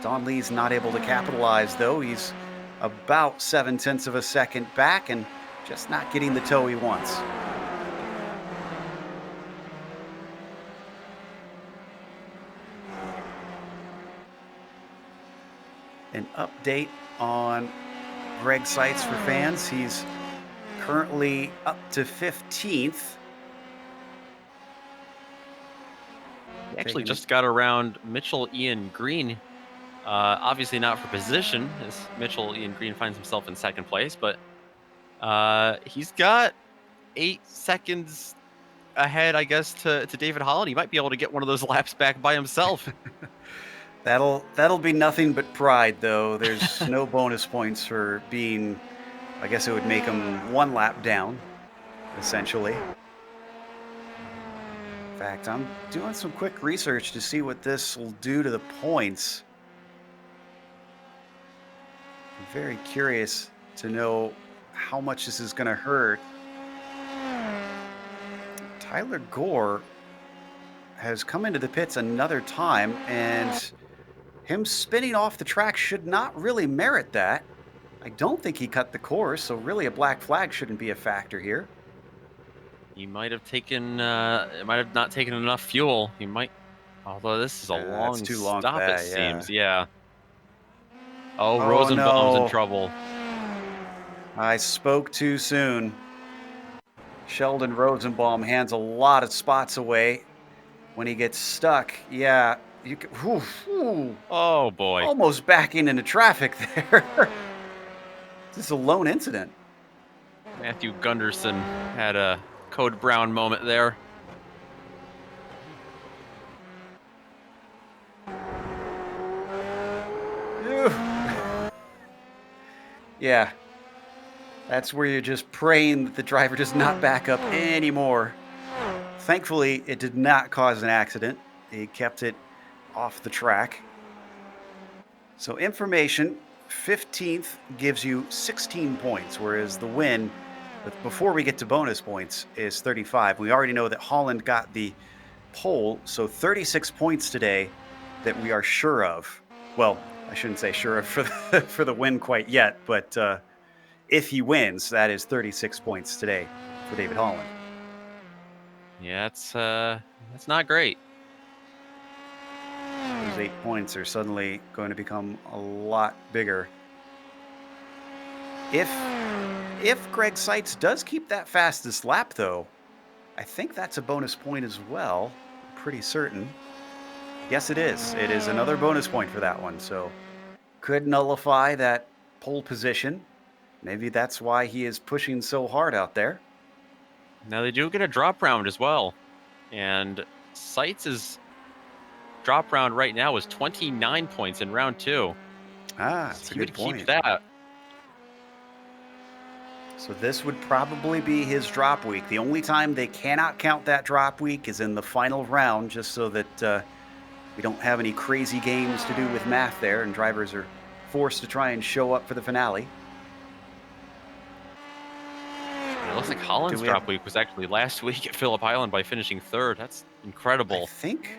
Don Lee's not able to capitalize, though. He's about 7/10 of a second back and just not getting the toe he wants. An update on Greg Seitz for fans. He's currently up to 15th. He actually just got around Mitchell Ian Green. Obviously not for position, as Mitchell Ian Green finds himself in second place, but he's got 8 seconds ahead, I guess, to David Holland. He might be able to get one of those laps back by himself. That'll be nothing but pride, though. There's no bonus points for being, I guess it would make him 1 lap down, essentially. In fact, I'm doing some quick research to see what this will do to the points. I'm very curious to know how much this is going to hurt. Tyler Gore has come into the pits another time, and him spinning off the track should not really merit that. I don't think he cut the course, so really a black flag shouldn't be a factor here. He might have taken, might have not taken enough fuel. He might, although this is a long too long stop, for that, it seems. Yeah. Oh, Oh, Rosenbaum's in no. trouble. I spoke too soon. Sheldon Rosenbaum hands a lot of spots away when he gets stuck. Yeah, you can, Oh, boy. almost backing into traffic there. This is a lone incident. Matthew Gunderson had a Code Brown moment there. Yeah, that's where you're just praying that the driver does not back up anymore. Thankfully, it did not cause an accident. He kept it off the track. So information, 15th gives you 16 points, whereas the win, before we get to bonus points, is 35. We already know that Holland got the pole, so 36 points today that we are sure of. Well, I shouldn't say sure of for the win quite yet, but if he wins, that is 36 points today for David Holland. Yeah, that's not great. Those 8 points are suddenly going to become a lot bigger. If Greg Seitz does keep that fastest lap, though, I think that's a bonus point as well. I'm pretty certain. Yes, it is. It is another bonus point for that one. So could nullify that pole position. Maybe that's why he is pushing so hard out there. Now they do get a drop round as well. And Seitz' drop round right now is 29 points in round 2. That's a good point. Keep that. So this would probably be his drop week. The only time they cannot count that drop week is in the final round, just so that we don't have any crazy games to do with math there, and drivers are forced to try and show up for the finale. It looks like Holland's drop week was actually last week at Phillip Island by finishing 3rd. That's incredible. I think.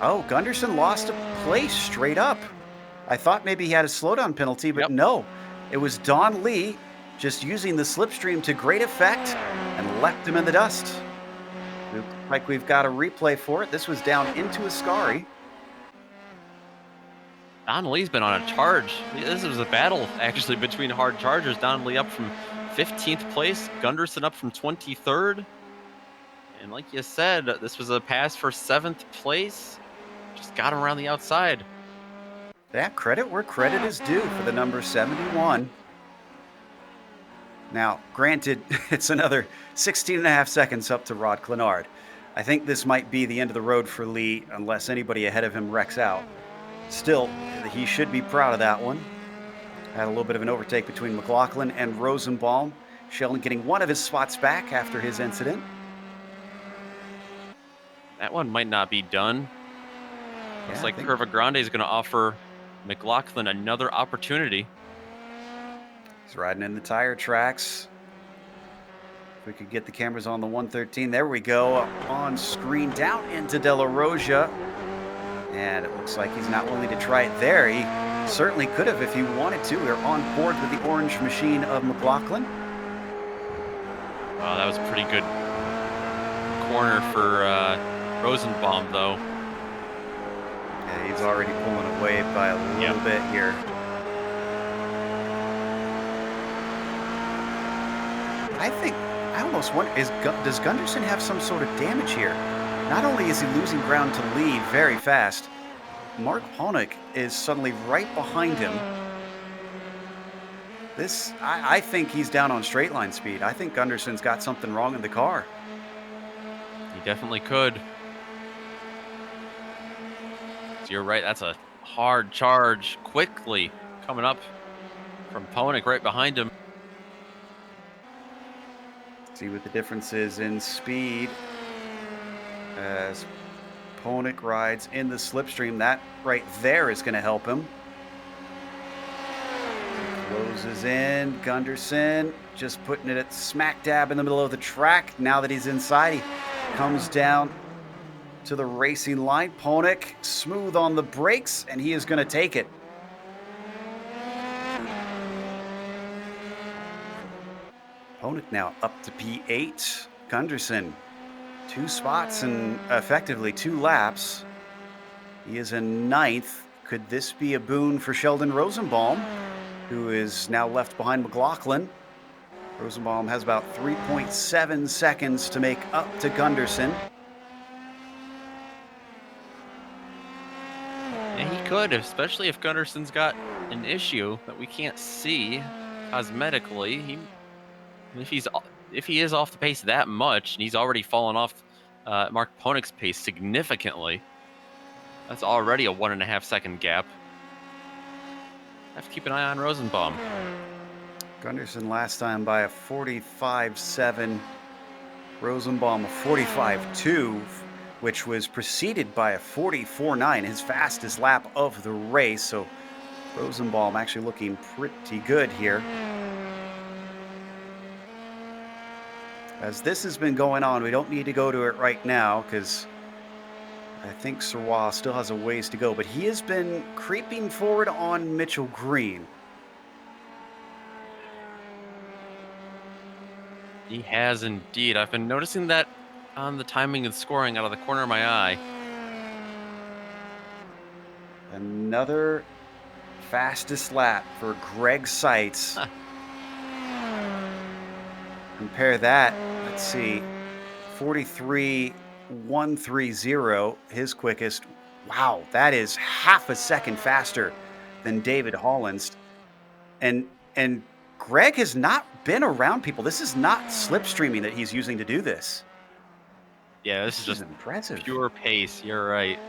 Oh, Gunderson lost a place straight up. I thought maybe he had a slowdown penalty, but no. It was Don Lee just using the slipstream to great effect and left him in the dust. Looks like we've got a replay for it. This was down into Ascari. Don Lee's been on a charge. This was a battle, actually, between hard chargers. Don Lee up from 15th place, Gunderson up from 23rd. And like you said, this was a pass for 7th place. Just got him around the outside. Yeah, credit where credit is due for the number 71. Now, granted, it's another 16 and a half seconds up to Rod Clenard. I think this might be the end of the road for Lee unless anybody ahead of him wrecks out. Still, he should be proud of that one. Had a little bit of an overtake between McLaughlin and Rosenbaum. Sheldon getting one of his spots back after his incident. That one might not be done. Looks like Curva Grande is going to offer McLaughlin another opportunity. He's riding in the tire tracks. If we could get the cameras on the 113. There we go. On screen down into De La Roja. And it looks like he's not willing to try it there. He certainly could have if he wanted to. We're on board with the orange machine of McLaughlin. Wow, that was a pretty good corner for Rosenbaum, though. Yeah, he's already pulling away by a little bit here. I almost wonder, does Gunderson have some sort of damage here? Not only is he losing ground to lead very fast, Mark Honig is suddenly right behind him. I think he's down on straight line speed. I think Gunderson's got something wrong in the car. He definitely could. So you're right, that's a hard charge quickly coming up from Honig right behind him. See what the difference is in speed as Honig rides in the slipstream. That right there is going to help him. Closes in. Gunderson just putting it at smack dab in the middle of the track. Now that he's inside, he comes down to the racing line. Honig smooth on the brakes, and he is going to take it. Honig now up to P8. Gunderson 2 spots and effectively 2 laps. He is in 9th. Could this be a boon for Sheldon Rosenbaum, who is now left behind McLaughlin? Rosenbaum has about 3.7 seconds to make up to Gunderson. Yeah, he could, especially if Gunderson's got an issue that we can't see cosmetically. If he is off the pace that much, and he's already fallen off Mark Honig's pace significantly, that's already a 1.5 second gap. Have to keep an eye on Rosenbaum. Gunderson last time by a 45.7. Rosenbaum a 45.2, which was preceded by a 44.9, his fastest lap of the race. So Rosenbaum actually looking pretty good here. As this has been going on, we don't need to go to it right now because I think Serrois still has a ways to go, but he has been creeping forward on Mitchell Green. He has indeed. I've been noticing that on the timing and scoring out of the corner of my eye. Another fastest lap for Greg Seitz. Compare that, let's see, 43.130, his quickest. Wow, that is half a second faster than David Holland's. And Greg has not been around people. This is not slipstreaming that he's using to do this. Yeah, this is just impressive. Pure pace, you're right.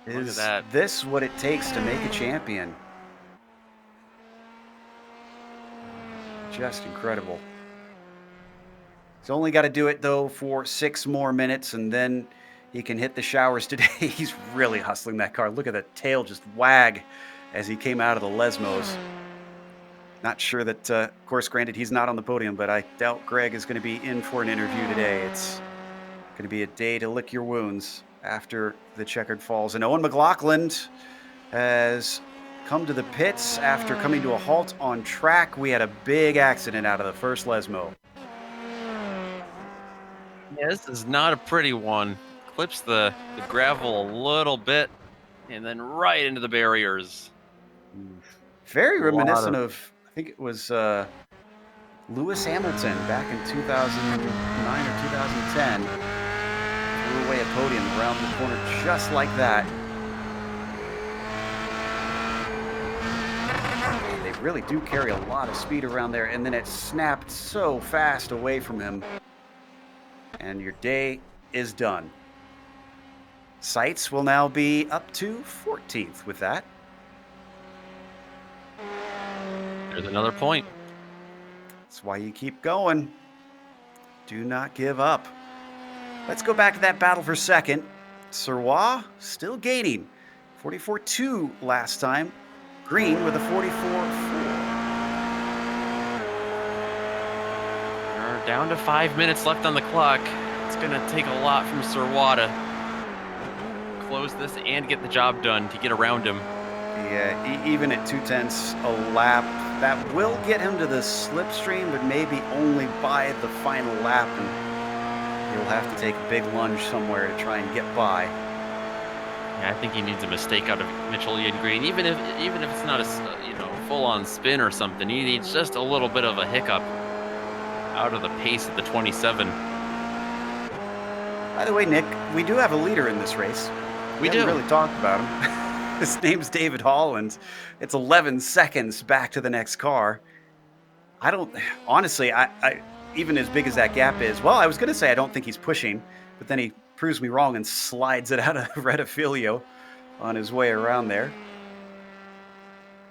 Is this what it takes to make a champion? Just incredible. He's only got to do it, though, for 6 more minutes, and then he can hit the showers today. He's really hustling that car. Look at the tail just wag as he came out of the Lesmos. Not sure that, of course, granted, he's not on the podium, but I doubt Greg is going to be in for an interview today. It's going to be a day to lick your wounds after the checkered falls. And Owen McLaughlin has come to the pits after coming to a halt on track. We had a big accident out of the first Lesmo. Yeah, this is not a pretty one. Clips the gravel a little bit and then right into the barriers. Very reminiscent of, I think it was Lewis Hamilton back in 2009 or 2010. Threw away a podium around the corner just like that. They really do carry a lot of speed around there, and then it snapped so fast away from him. And your day is done. Seitz will now be up to 14th with that. There's another point. That's why you keep going. Do not give up. Let's go back to that battle for second. Serrois still gaining. 44.2 last time. Green with a 44.4. Down to 5 minutes left on the clock. It's going to take a lot from Serwa to close this and get the job done to get around him. Yeah, even at 2/10 a lap, that will get him to the slipstream, but maybe only by the final lap, and he'll have to take a big lunge somewhere to try and get by. Yeah, I think he needs a mistake out of Mitchell Ian Green, even if it's not a full-on spin or something. He needs just a little bit of a hiccup out of the pace at the 27. By the way, Nick, we do have a leader in this race. We haven't do. really talked about him. His name's David Holland. It's 11 seconds back to the next car. I don't, honestly, I even as big as that gap is, well, I was going to say I don't think he's pushing, but then he proves me wrong and slides it out of Rettifilio on his way around there.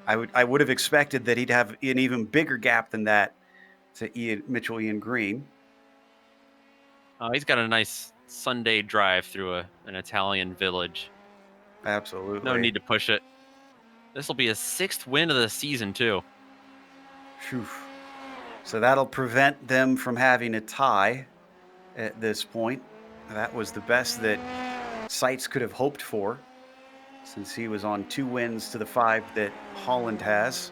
I would have expected that he'd have an even bigger gap than that to Mitchell Ian Green. He's got a nice Sunday drive through an Italian village. Absolutely. No need to push it. This will be his 6th win of the season, too. Whew. So that'll prevent them from having a tie at this point. That was the best that Seitz could have hoped for, since he was on 2 wins to the 5 that Holland has.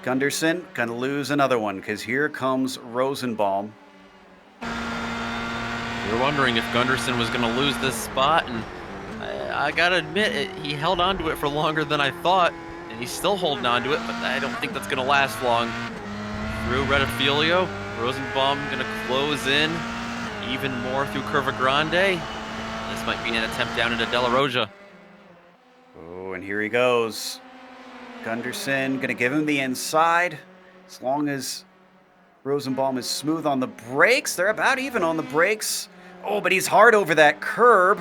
Gunderson going to lose another one because here comes Rosenbaum. We were wondering if Gunderson was going to lose this spot, and I got to admit, he held on to it for longer than I thought, and he's still holding on to it, but I don't think that's going to last long. Through Rettifilio, Rosenbaum going to close in even more through Curva Grande. This might be an attempt down into Della Roja. Oh, and here he goes. Gunderson going to give him the inside. As long as Rosenbaum is smooth on the brakes. They're about even on the brakes. Oh, but he's hard over that curb.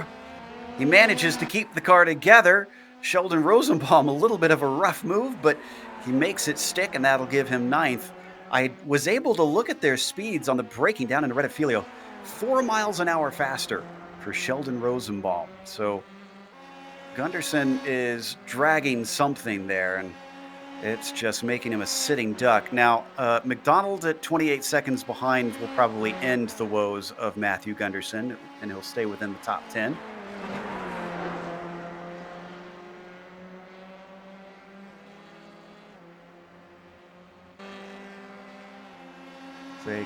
He manages to keep the car together. Sheldon Rosenbaum, a little bit of a rough move, but he makes it stick, and that'll give him 9th. I was able to look at their speeds on the braking down into Rettifilio. 4 miles an hour faster for Sheldon Rosenbaum. So Gunderson is dragging something there, and it's just making him a sitting duck. Now, McDonald at 28 seconds behind will probably end the woes of Matthew Gunderson, and he'll stay within the top 10. They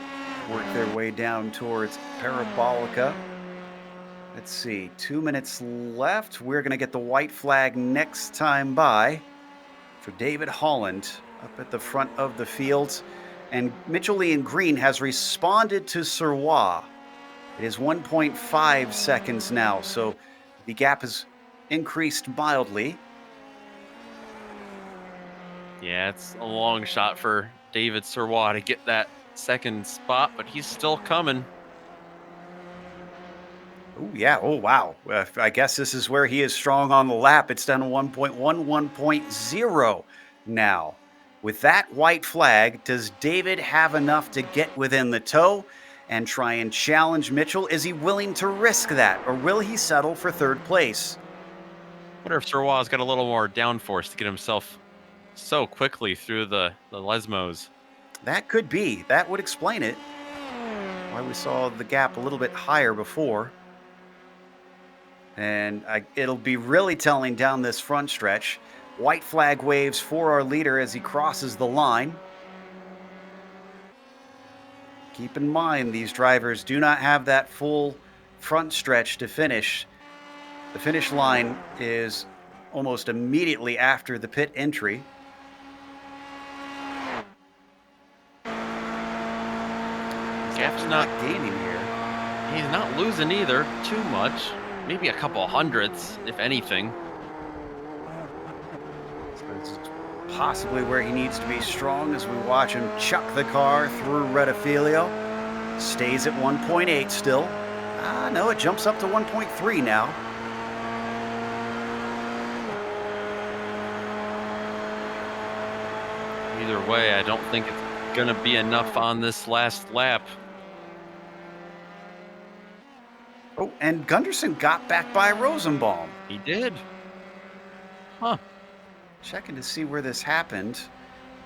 work their way down towards Parabolica. Let's see, 2 minutes left. We're going to get the white flag next time by for David Holland up at the front of the field. And Mitchell Ian Green has responded to Serwa. It is 1.5 seconds now, so the gap has increased mildly. Yeah, it's a long shot for David Serwa to get that second spot, but he's still coming. Oh, yeah. Oh, wow. I guess this is where he is strong on the lap. It's down to 1.1, 1.0 now. With that white flag, does David have enough to get within the toe and try and challenge Mitchell? Is he willing to risk that, or will he settle for 3rd place? I wonder if Serwa's got a little more downforce to get himself so quickly through the Lesmos. That could be. That would explain it. Why we saw the gap a little bit higher before. And it'll be really telling down this front stretch. White flag waves for our leader as he crosses the line. Keep in mind, these drivers do not have that full front stretch to finish. The finish line is almost immediately after the pit entry. Gap's not gaining here. He's not losing either too much. Maybe a couple hundredths, if anything. So this is possibly where he needs to be strong as we watch him chuck the car through Rettifilio. Stays at 1.8 still. No, it jumps up to 1.3 now. Either way, I don't think it's going to be enough on this last lap. Oh, and Gunderson got back by Rosenbaum. He did. Huh. Checking to see where this happened.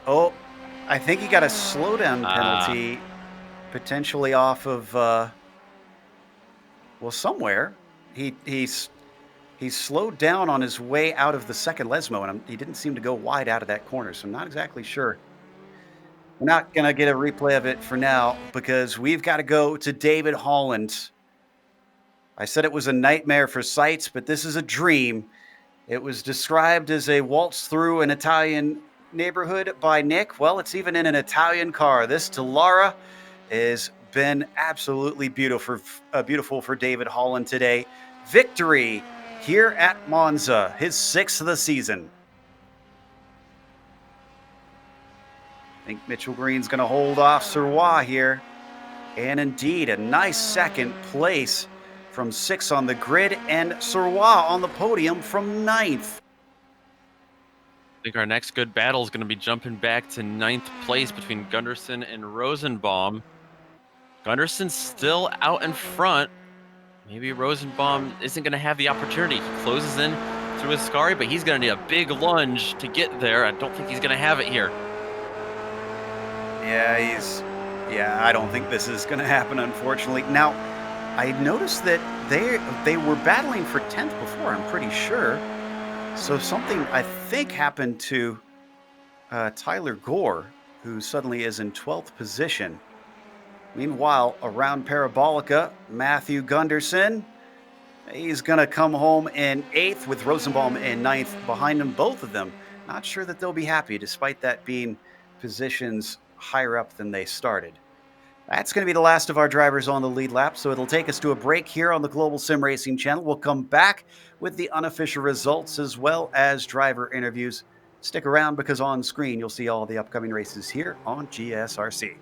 Oh, I think he got a slowdown penalty. potentially off of well, somewhere. He slowed down on his way out of the second Lesmo, and he didn't seem to go wide out of that corner. So I'm not exactly sure. We're not gonna get a replay of it for now because we've got to go to David Holland. I said it was a nightmare for sights, but this is a dream. It was described as a waltz through an Italian neighborhood by Nick. Well, it's even in an Italian car. This Dallara has been absolutely beautiful for David Holland today. Victory here at Monza, his 6th of the season. I think Mitchell Green's going to hold off Serrois here. And indeed, a nice second place from 6th on the grid, and Serrois on the podium from 9th. I think our next good battle is going to be jumping back to 9th place between Gunderson and Rosenbaum. Gunderson's still out in front. Maybe Rosenbaum isn't going to have the opportunity. He closes in through Ascari, but he's going to need a big lunge to get there. I don't think he's going to have it here. Yeah, I don't think this is going to happen, unfortunately. Now, I noticed that they were battling for 10th before, I'm pretty sure. So something, I think, happened to Tyler Gore, who suddenly is in 12th position. Meanwhile, around Parabolica, Matthew Gunderson, he's going to come home in 8th with Rosenbaum in 9th behind them, both of them. Not sure that they'll be happy, despite that being positions higher up than they started. That's going to be the last of our drivers on the lead lap, so it'll take us to a break here on the Global Sim Racing channel. We'll come back with the unofficial results as well as driver interviews. Stick around because on screen you'll see all the upcoming races here on GSRC.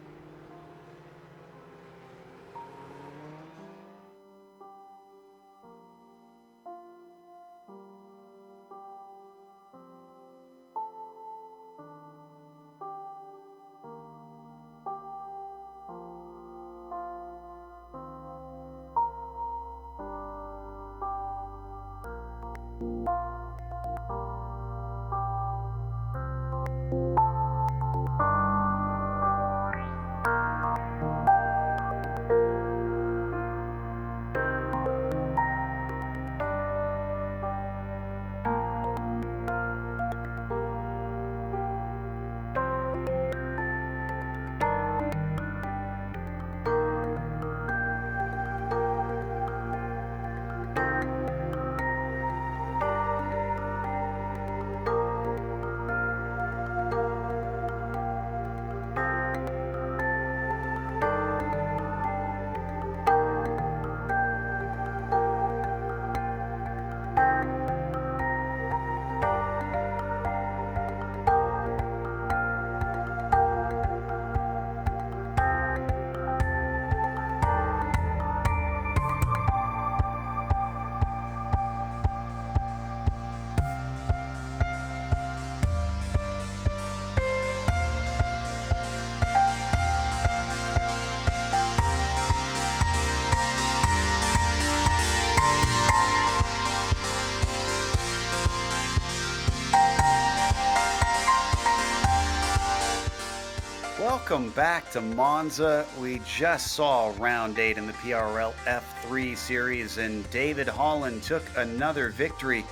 Welcome back to Monza. We just saw round 8 in the PRL F3 series, and David Holland took another victory.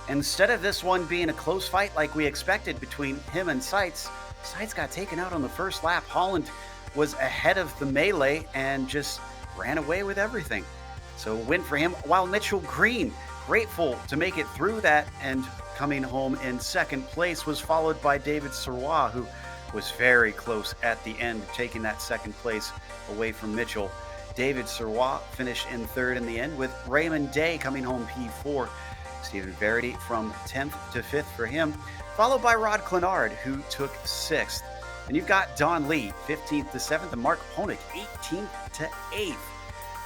Instead of this one being a close fight like we expected between him and Seitz, Seitz got taken out on the first lap. Holland was ahead of the melee and just ran away with everything. So a win for him, while Mitchell Green, grateful to make it through that and coming home in second place, was followed by David Serrois, who was very close at the end, taking that second place away from Mitchell. David Serrois finished in third in the end, with Raymond Day coming home P4. Stephen Verity from 10th to 5th for him, followed by Rod Clenard, who took 6th. And you've got Don Lee, 15th to 7th, and Mark Ponick, 18th to 8th.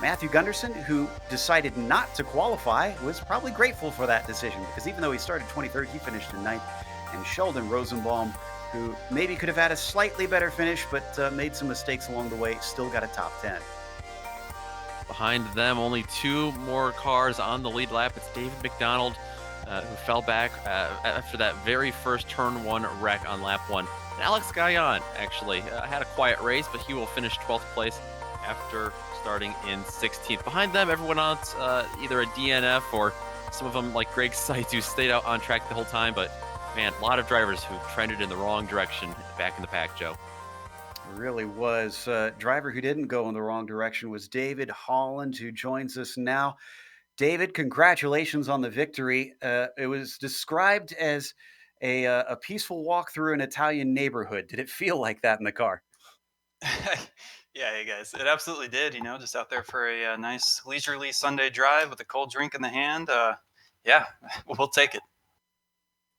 Matthew Gunderson, who decided not to qualify, was probably grateful for that decision, because even though he started 23rd, he finished in 9th. And Sheldon Rosenbaum, who maybe could have had a slightly better finish, but made some mistakes along the way, still got a top 10. Behind them, only 2 more cars on the lead lap. It's David McDonald, who fell back after that very first turn 1 wreck on lap 1. And Alex Gaillan, actually, had a quiet race, but he will finish 12th place after starting in 16th. Behind them, everyone else either a DNF or some of them, like Greg Seitz, who stayed out on track the whole time. But man, a lot of drivers who trended in the wrong direction back in the pack, Joe. Really was. Driver who didn't go in the wrong direction was David Holland, who joins us now. David, congratulations on the victory. It was described as a peaceful walk through an Italian neighborhood. Did it feel like that in the car? Yeah, hey guys, it absolutely did. Just out there for a, nice leisurely Sunday drive with a cold drink in the hand. Yeah, we'll take it.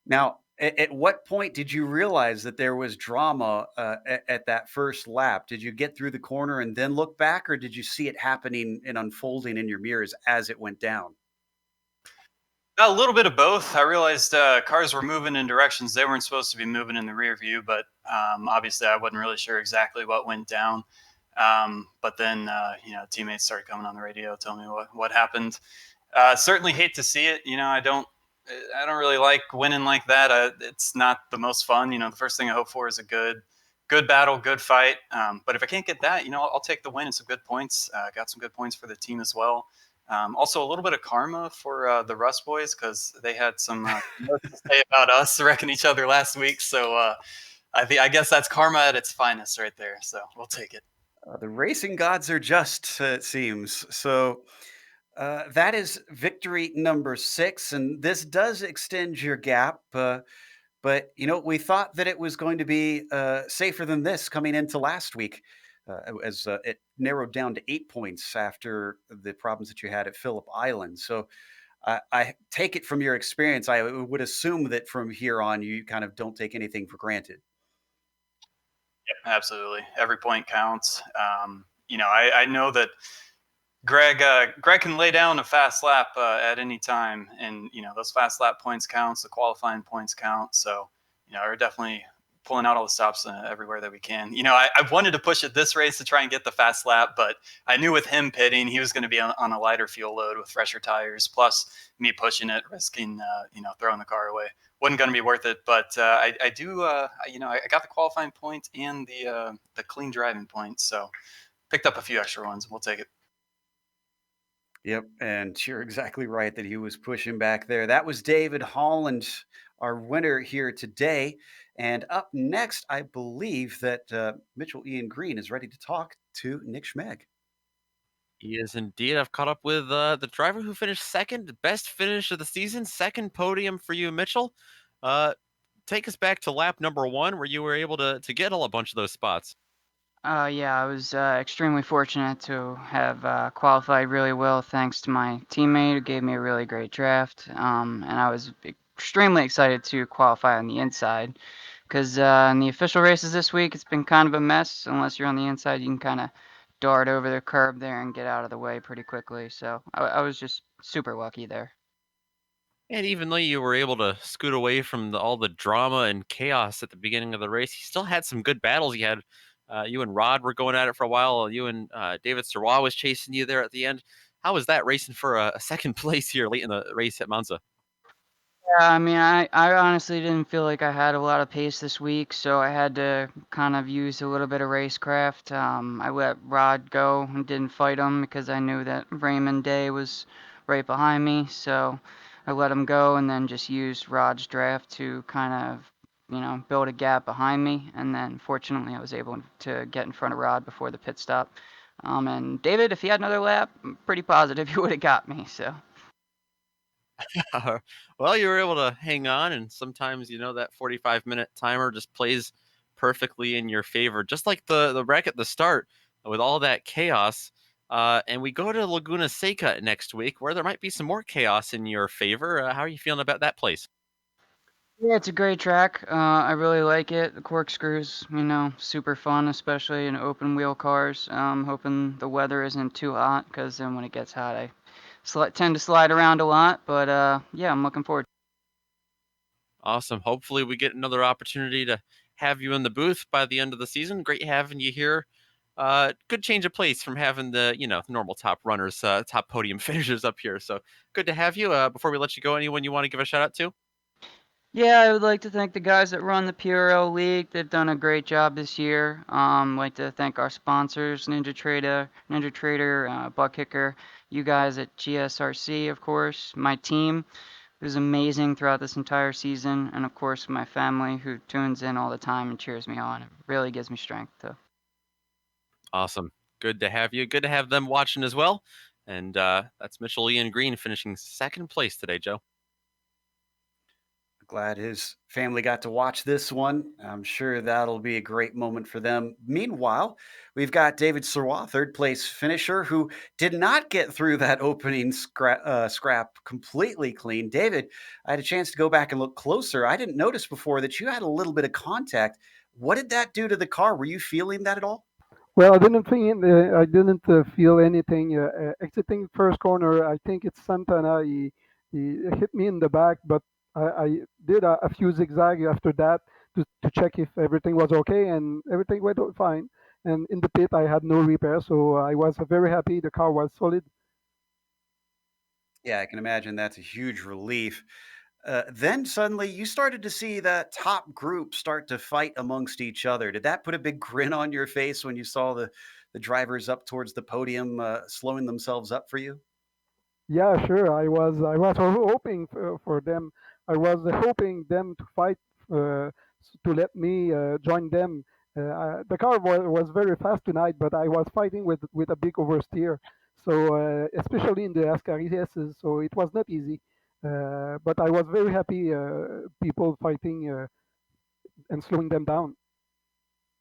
Now, at what point did you realize that there was drama at that first lap? Did you get through the corner and then look back, or did you see it happening and unfolding in your mirrors as it went down? A little bit of both. I realized cars were moving in directions they weren't supposed to be moving in the rear view, but obviously I wasn't really sure exactly what went down. But then, teammates started coming on the radio, telling me what happened. Certainly hate to see it. I don't really like winning like that. It's not the most fun. The first thing I hope for is a good battle, good fight. But if I can't get that, I'll take the win and some good points. Got some good points for the team as well. Also, a little bit of karma for the Rust boys because they had some notes to say about us wrecking each other last week. So I guess that's karma at its finest right there. So we'll take it. The racing gods are just, it seems. So that is victory number 6, and this does extend your gap. But we thought that it was going to be safer than this coming into last week, as it narrowed down to 8 points after the problems that you had at Phillip Island. So I take it from your experience. I would assume that from here on, you kind of don't take anything for granted. Absolutely, every point counts. I know that Greg can lay down a fast lap at any time, and those fast lap points counts. The qualifying points count. So we're definitely pulling out all the stops everywhere that we can. I wanted to push it this race to try and get the fast lap, but I knew with him pitting, he was going to be on a lighter fuel load with fresher tires. Plus, me pushing it, risking throwing the car away, wasn't going to be worth it. But I do, I got the qualifying point and the clean driving point, so picked up a few extra ones. We'll take it. Yep, and you're exactly right that he was pushing back there. That was David Holland, our winner here today. And up next, I believe that Mitchell Ian Green is ready to talk to Nick Schmeg. He is indeed. I've caught up with the driver who finished second, best finish of the season, second podium for you, Mitchell. Uh, Take us back to lap number 1, where you were able to get a bunch of those spots. Yeah, I was extremely fortunate to have qualified really well thanks to my teammate who gave me a really great draft. And I was extremely excited to qualify on the inside because in the official races this week, it's been kind of a mess. Unless you're on the inside, you can kind of dart over the curb there and get out of the way pretty quickly. So I was just super lucky there. And even though you were able to scoot away from all the drama and chaos at the beginning of the race, you still had some good battles. You and Rod were going at it for a while. You and David Sirwa was chasing you there at the end. How was that racing for a second place here late in the race at Monza? Yeah, I mean, I honestly didn't feel like I had a lot of pace this week, so I had to kind of use a little bit of racecraft. I let Rod go and didn't fight him because I knew that Raymond Day was right behind me, so I let him go and then just used Rod's draft to kind of, build a gap behind me. And then fortunately, I was able to get in front of Rod before the pit stop. And David, if he had another lap, I'm pretty positive he would have got me, so. Well, you were able to hang on, and sometimes that 45-minute timer just plays perfectly in your favor, just like the wreck at the start with all that chaos. And we go to Laguna Seca next week, where there might be some more chaos in your favor. How are you feeling about that place? Yeah, it's a great track. I really like it. The corkscrews, super fun, especially in open wheel cars. Hoping the weather isn't too hot, because then when it gets hot, I tend to slide around a lot. But yeah, I'm looking forward. Awesome. Hopefully, we get another opportunity to have you in the booth by the end of the season. Great having you here. Good change of place from having the normal top runners, top podium finishers up here. So good to have you. Before we let you go, anyone you want to give a shout out to? Yeah, I would like to thank the guys that run the PRL League. They've done a great job this year. Like to thank our sponsors, Ninja Trader, Butt Kicker, you guys at GSRC, of course, my team, who's amazing throughout this entire season, and of course my family who tunes in all the time and cheers me on. It really gives me strength to. Awesome. Good to have you. Good to have them watching as well. And that's Mitchell Ian Green finishing second place today, Joe. Glad his family got to watch this one. I'm sure that'll be a great moment for them. Meanwhile, we've got David Serrois, third place finisher, who did not get through that opening scrap completely clean. David, I had a chance to go back and look closer. I didn't notice before that you had a little bit of contact. What did that do to the car? Were you feeling that at all? Well, I didn't feel anything exiting first corner. I think it's Santana. He hit me in the back, but I did a few zigzag after that to check if everything was okay, and everything went fine. And in the pit, I had no repair, so I was very happy. The car was solid. Yeah, I can imagine that's a huge relief. Then suddenly you started to see that top group start to fight amongst each other. Did that put a big grin on your face when you saw the drivers up towards the podium slowing themselves up for you? Yeah, sure. I was hoping for them. I was hoping them to fight to let me join them. The car was very fast tonight, but I was fighting with a big oversteer. So especially in the Ascarias, so it was not easy. But I was very happy people fighting and slowing them down.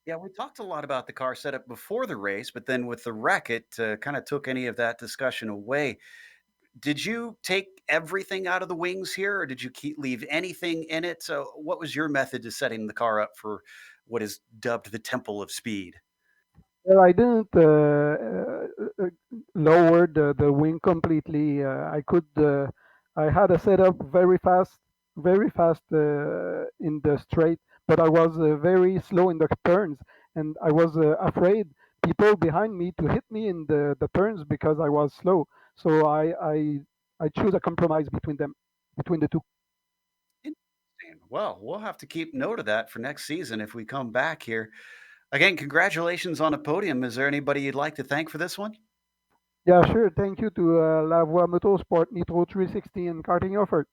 Yeah, we talked a lot about the car setup before the race, but then with the wreck, it kind of took any of that discussion away. Did you take everything out of the wings here, or did you leave anything in it? So, what was your method to setting the car up for what is dubbed the Temple of Speed? Well, I didn't lower the wing completely. I had a setup very fast in the straight, but I was very slow in the turns, and I was afraid people behind me to hit me in the turns because I was slow. So I choose a compromise between them, between the two. Interesting. Well, we'll have to keep note of that for next season if we come back here. Again, congratulations on a podium. Is there anybody you'd like to thank for this one? Yeah, sure. Thank you to La Voix Motorsport, Nitro 360, and Karting Offer.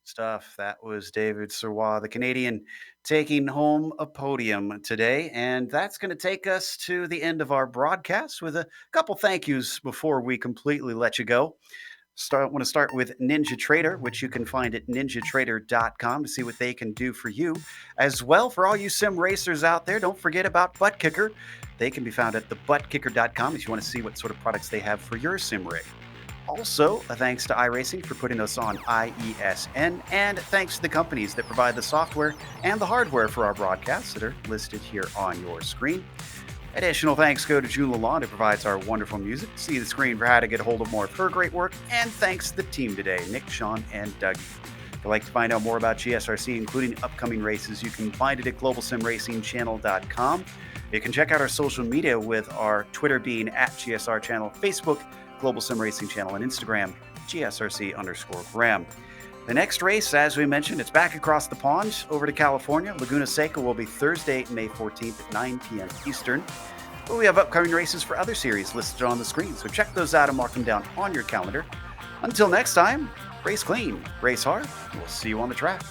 Stuff. That was David Serrois, the Canadian, taking home a podium today. And that's going to take us to the end of our broadcast with a couple thank yous before we completely let you go. Want to start with Ninja Trader, which you can find at ninjatrader.com to see what they can do for you. As well, for all you sim racers out there, don't forget about Butt Kicker. They can be found at thebuttkicker.com if you want to see what sort of products they have for your sim rig. Also, a thanks to iRacing for putting us on IESN, and thanks to the companies that provide the software and the hardware for our broadcasts that are listed here on your screen. Additional thanks go to June Lalonde, who provides our wonderful music. See the screen for how to get a hold of more of her great work. And thanks to the team today, Nick, Sean, and Dougie. If you'd like to find out more about GSRC, including upcoming races, you can find it at globalsimracingchannel.com. You can check out our social media with our Twitter being at GSR Channel, Facebook, Global Sim Racing Channel, and Instagram, GSRC_Graham. The next race, as we mentioned, it's back across the pond over to California. Laguna Seca will be Thursday, May 14th at 9 p.m. Eastern. But we have upcoming races for other series listed on the screen, so check those out and mark them down on your calendar. Until next time, race clean, race hard, and we'll see you on the track.